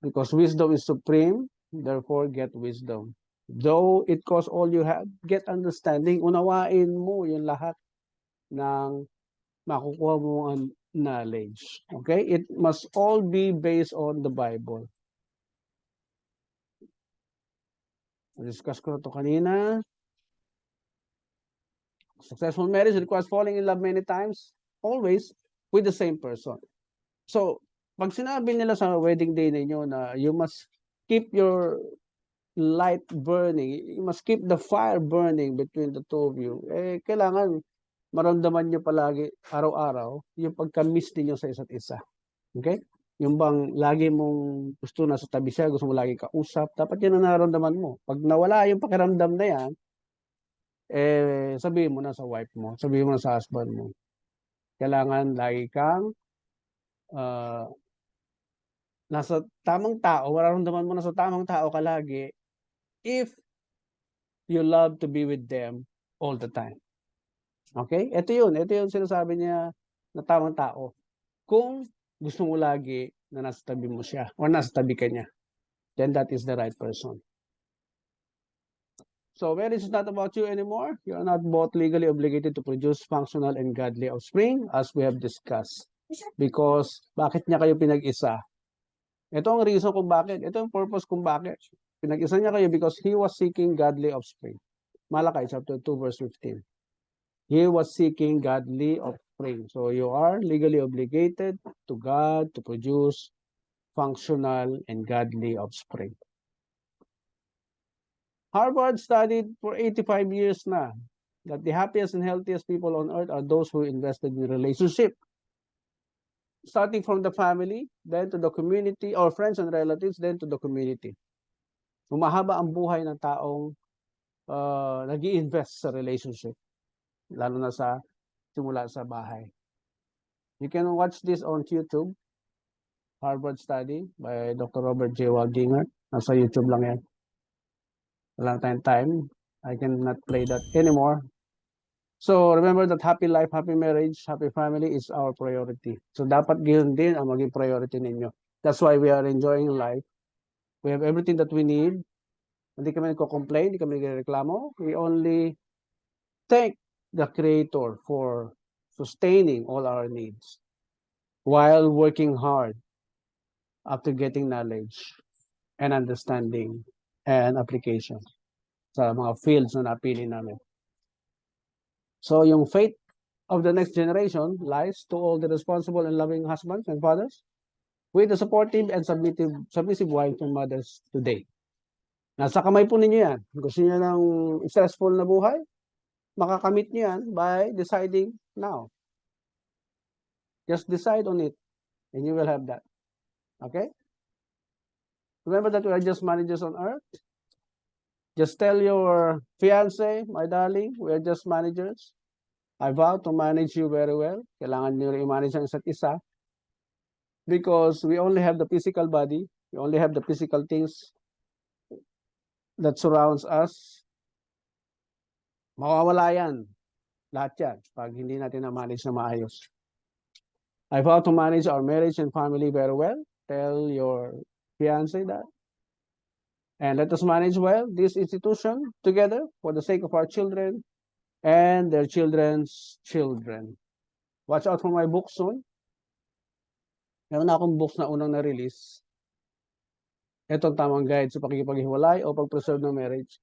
Because wisdom is supreme, therefore get wisdom. Though it costs all you have, get understanding. Unawain mo yung lahat ng makukuha mo ang knowledge. Okay? It must all be based on the Bible. Discuss ko na ito kanina. Successful marriage requires falling in love many times, always with the same person. So, pag sinabi nila sa wedding day ninyo na you must keep your light burning, you must keep the fire burning between the two of you, kailangan maramdaman nyo palagi, araw-araw, yung pagka-miss ninyo sa isa't isa. Okay? Yung bang lagi mong gusto na sa tabi siya, gusto mo lagi kausap, dapat yun ang nararamdaman mo. Pag nawala yung pakiramdam na yan, sabihin mo na sa wife mo, sabihin mo na sa husband mo. Kailangan lagi kang nasa tamang tao, mararamdaman mo na sa tamang tao ka lagi if you love to be with them all the time. Okay? Ito yun sinasabi niya na tamang tao. Kung gusto mo lagi na nasa tabi mo siya or nasa tabi ka niya, then that is the right person. So marriage is not about you anymore. You are not both legally obligated to produce functional and godly offspring as we have discussed. Because bakit niya kayo pinag-isa? Ito ang reason kung bakit. Ito ang purpose kung bakit. Pinag-isa niya kayo because he was seeking godly offspring. Malakay chapter 2 verse 15. He was seeking godly offspring. So you are legally obligated to God to produce functional and godly offspring. Harvard studied for 85 years na that the happiest and healthiest people on earth are those who invested in relationship. Starting from the family, then to the community, or friends and relatives, then to the community. Humahaba ang buhay ng taong nag-i-invest sa relationship, lalo na sa simula sa bahay. You can watch this on YouTube, Harvard study by Dr. Robert J. Waldinger. Nasa YouTube lang yan. Wala tayong time. I cannot play that anymore. So remember that happy life, happy marriage, happy family is our priority. So dapat yun din ang maging priority ninyo. That's why we are enjoying life. We have everything that we need. Hindi kami nagko-complain, hindi kami nagreklamo. We only thank the Creator for sustaining all our needs while working hard after getting knowledge and understanding and application sa mga fields na napili namin. So yung fate of the next generation lies to all the responsible and loving husbands and fathers with the supportive and submissive wives and mothers today. Nasa kamay po ninyo yan. Gusto niyo ng stressful na buhay? Makakamit niyo yan by deciding now. Just decide on it and you will have that. Okay? Remember that we are just managers on earth. Just tell your fiancé, my darling, we are just managers. I vow to manage you very well. Kailangan niyo rin i-manage ang isa't isa. Because we only have the physical body. We only have the physical things that surrounds us. Mawawala yan. Lahat yan. Pag hindi natin na-manage na maayos. I vow to manage our marriage and family very well. Tell your fiancé that. And let us manage well this institution together for the sake of our children and their children's children. Watch out for my book soon. Meron na akong books na unang na-release. Ito ang tamang guide sa pakikipaghiwalay o pag-preserve ng marriage.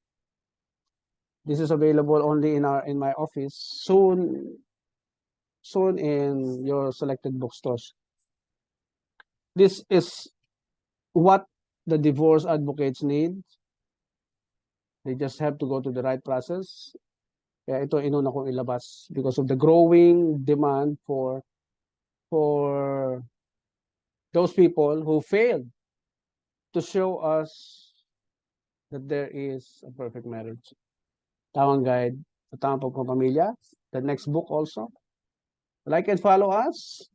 This is available only in my office. Soon in your selected bookstores. This is what the divorce advocates need. They just have to go to the right process. Kaya ito inuna kong ilabas because of the growing demand for those people who failed to show us that there is a perfect marriage. Tamang guide sa tamang pagpapamilya. The next book also. Like and follow us,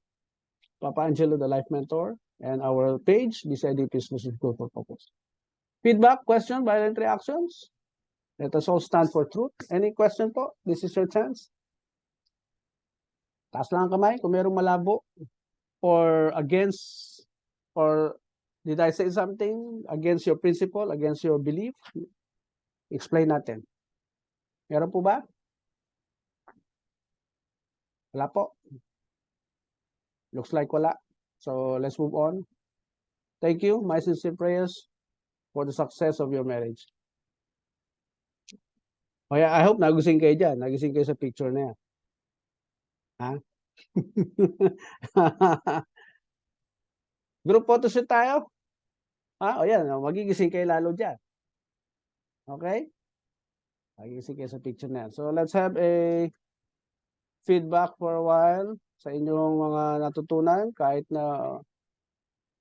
Papa Angelo, the Life Mentor, and our page, Bcidp Exclusive School for Focus. Feedback, question, violent reactions? Let us all stand for truth. Any question po? This is your chance. Taas lang ang kamay kung merong malabo or against, or did I say something against your principle, against your belief? Explain natin. Meron po ba? Wala po. Looks like wala. So let's move on. Thank you. My sincere prayers for the success of your marriage. Okay, I hope nagising kayo dyan. Nagising kayo sa picture na yan. Ha? Group photoshoot tayo? Ha? O yan, magigising kayo lalo dyan. Okay? Magigising kayo sa picture na yan. So let's have a feedback for a while sa inyong mga natutunan kahit na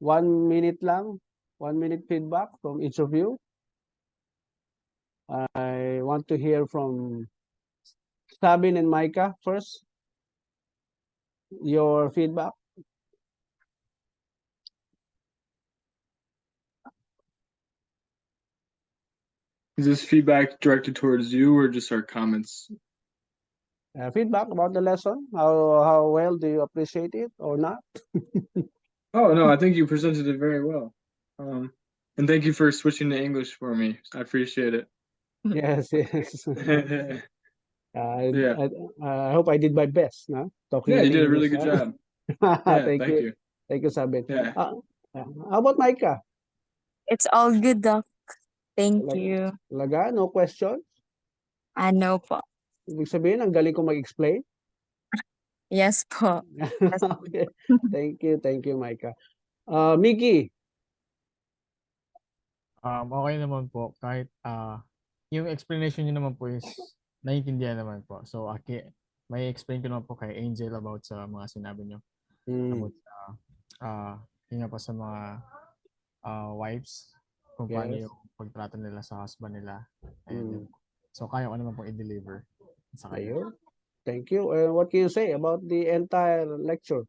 1 minute lang. 1 minute feedback from each of you. I want to hear from Sabin and Micah first. Your feedback. Is this feedback directed towards you or just our comments? Feedback about the lesson. How well do you appreciate it or not? Oh, no, I think you presented it very well. And thank you for switching to English for me. I appreciate it. Yes, yes. Yeah. I hope I did my best. No? Talking Yeah, you in did a really English, good job. huh? Yeah, Thank you. you. Thank you, Sabin. Yeah. How about Micah? It's all good, Doc. Thank Like- you. Talaga? No questions? I know po. Ibig sabihin, ang galing ko mag-explain? Yes po. Yes. Okay. Thank you, Micah. Mickey. Okay naman po kahit yung explanation niyo naman po is naiintindihan naman po. So may explain ko naman po kay Angel about sa mga sinabi niyo about sa yun nga po sa mga wives kung paano Yes. yung pagtrato nila sa husband nila. Ayun yun. So kaya ko naman po i-deliver sa kanya. Ayun. Thank you. What can you say about the entire lecture?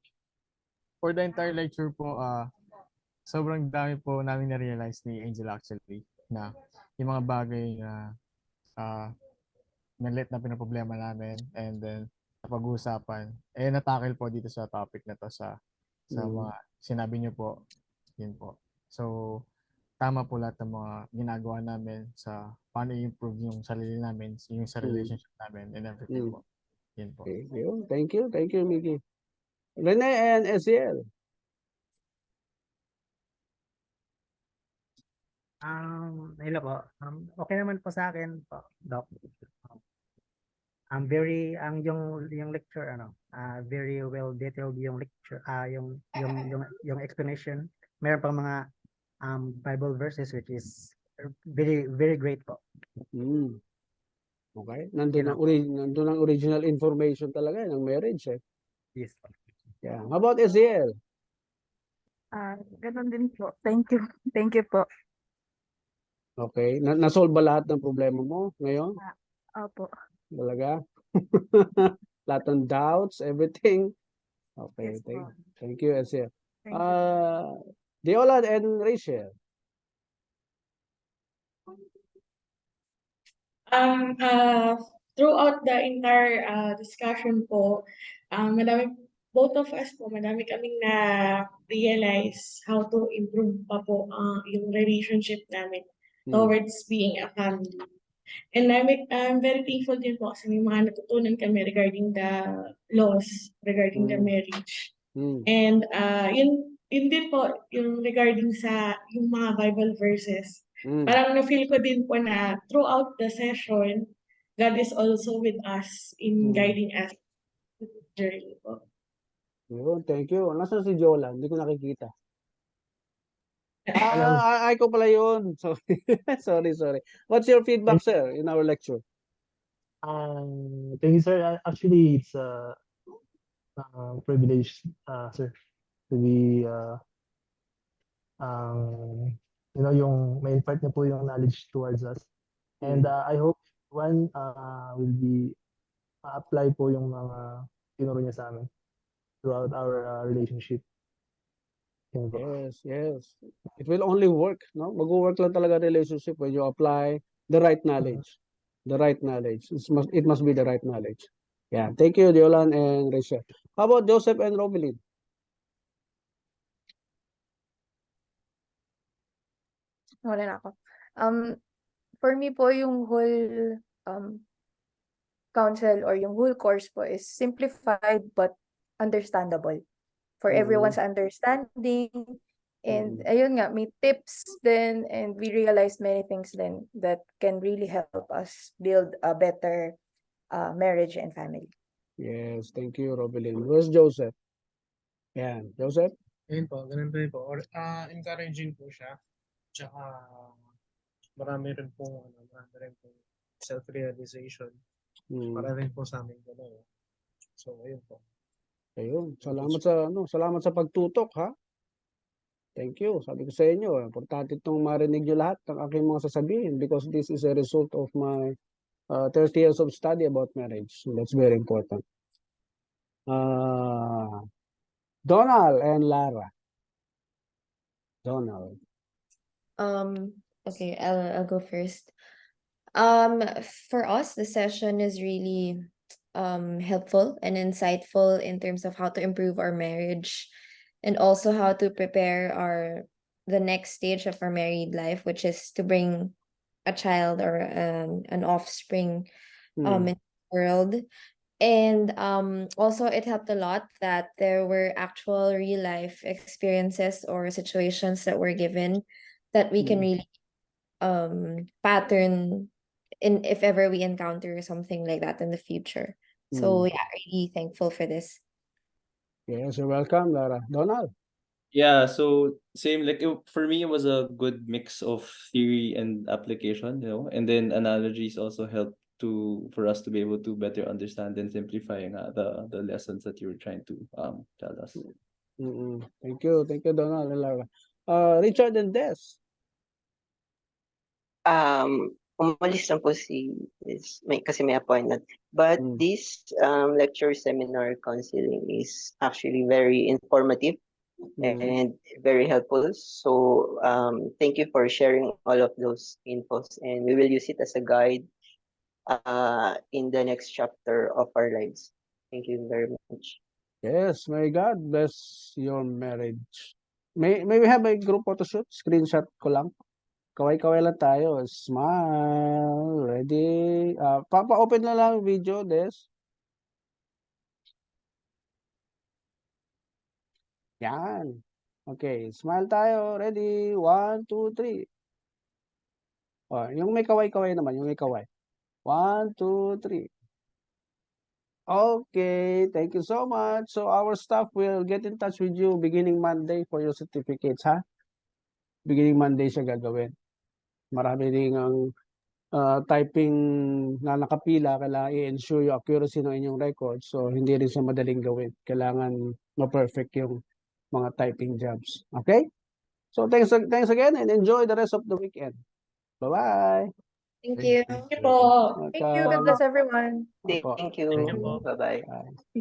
For the entire lecture po, sobrang dami po namin na-realize ni Angel actually na yung mga bagay na nalit na pinaproblema namin and then napag-uusapan, natakil po dito sa topic na to sa mga sinabi niyo po, yun po. So, tama po lahat ng mga ginagawa namin sa paano i-improve yung sarili namin, yung sa relationship namin and everything po. Yun po. Okay. Yun. Thank you, Mickey. Rene and SCL. Hello po. Okay naman po sa akin po, Doc. Yung lecture very well detailed yung lecture, yung explanation. Meron pang mga Bible verses which is very very great po. Okay. Nandun ang original information talaga ng marriage eh. Yes po. Yeah. How about SCL? Ganun din po. Thank you. Thank you po. Okay. Nasolve ba lahat ng problema mo ngayon? Opo. Talaga? Lahat ng doubts, everything? Okay. Yes po. Thank you, SCL. Thank you. Deola and Rachel. Throughout the entire discussion po, both of us po, madami kaming na-realize how to improve pa po yung relationship namin towards being a family. And I'm very thankful din po kasi may mga natutunan kami regarding the laws, regarding the marriage. And yun din po, yung regarding sa yung mga Bible verses. Parang na-feel ko din po na throughout the session, God is also with us in guiding us to the journey po. Yun, thank you. Nasaan si Jola? Hindi ko nakikita. Hello. Ay ko pala yun. Sorry. Sorry. What's your feedback, sir, in our lecture? Thank you, sir. Actually, it's a privilege, sir, to be yung may impart niya po yung knowledge towards us. And I hope one will be apply po yung mga tinuro niya sa amin throughout our relationship. Yun po. Yes. It will only work, no? Mag-work lang talaga relationship when you apply the right knowledge. The right knowledge. It must be the right knowledge. Yeah. Thank you, Diolan and Rachel. How about Joseph and Robilin? Wala na ako. For me po, yung whole counsel or yung whole course po is simplified but understandable for everyone's understanding. And ayun nga, may tips then, and we realized many things then that can really help us build a better marriage and family. Yes, thank you, Robilin. Where's Joseph? Yan, Joseph? Ayun po, ganun din po. Encouraging po siya. Tsaka marami rin po self-realization. Para rin po sa amin gano'n. So, ayun po. Ayun, salamat sa pagtutok, ha? Thank you. Sabi ko sa inyo, importante itong marinig nyo lahat ng aking mga sasabihin because this is a result of my 30 years of study about marriage. So that's very important. Donald and Lara. Donald. Okay, I'll go first. For us, the session is really helpful and insightful in terms of how to improve our marriage and also how to prepare the next stage of our married life, which is to bring a child or an offspring in the world. And also it helped a lot that there were actual real life experiences or situations that were given that we can really pattern in if ever we encounter something like that in the future. So Mm. yeah, really thankful for this. Yes, you're welcome, Laura. Donald. Yeah, so same like for me it was a good mix of theory and application, and then analogies also help to for us to be able to better understand and simplifying the lessons that you were trying to tell us. Thank you, Donald and Laura. Richard and Des. Umalis lang po kasi may appointment. But Mm. this lecture, seminar, counseling is actually very informative and very helpful. So thank you for sharing all of those infos, and we will use it as a guide in the next chapter of our lives. Thank you very much. Yes, may God bless your marriage. May we have a group photo shoot? Screenshot ko lang. Kaway-kaway lang tayo. Smile. Ready? Papa-open na lang yung video, Des. Yan. Okay, smile tayo. Ready? 1, 2, 3. Yung may kaway-kaway naman, yung may kaway. 1, 2, 3. Okay, thank you so much. So our staff will get in touch with you beginning Monday for your certificates, ha? Beginning Monday siya gagawin. Marami rin ang typing na nakapila, kailangan i-ensure yung accuracy ng inyong record. So, hindi rin siya madaling gawin. Kailangan ma-perfect yung mga typing jobs. Okay? So, thanks again and enjoy the rest of the weekend. Bye-bye. Thank you. Thank you po. Thank you. God bless everyone. Thank you. Thank you po. Bye-bye. Bye.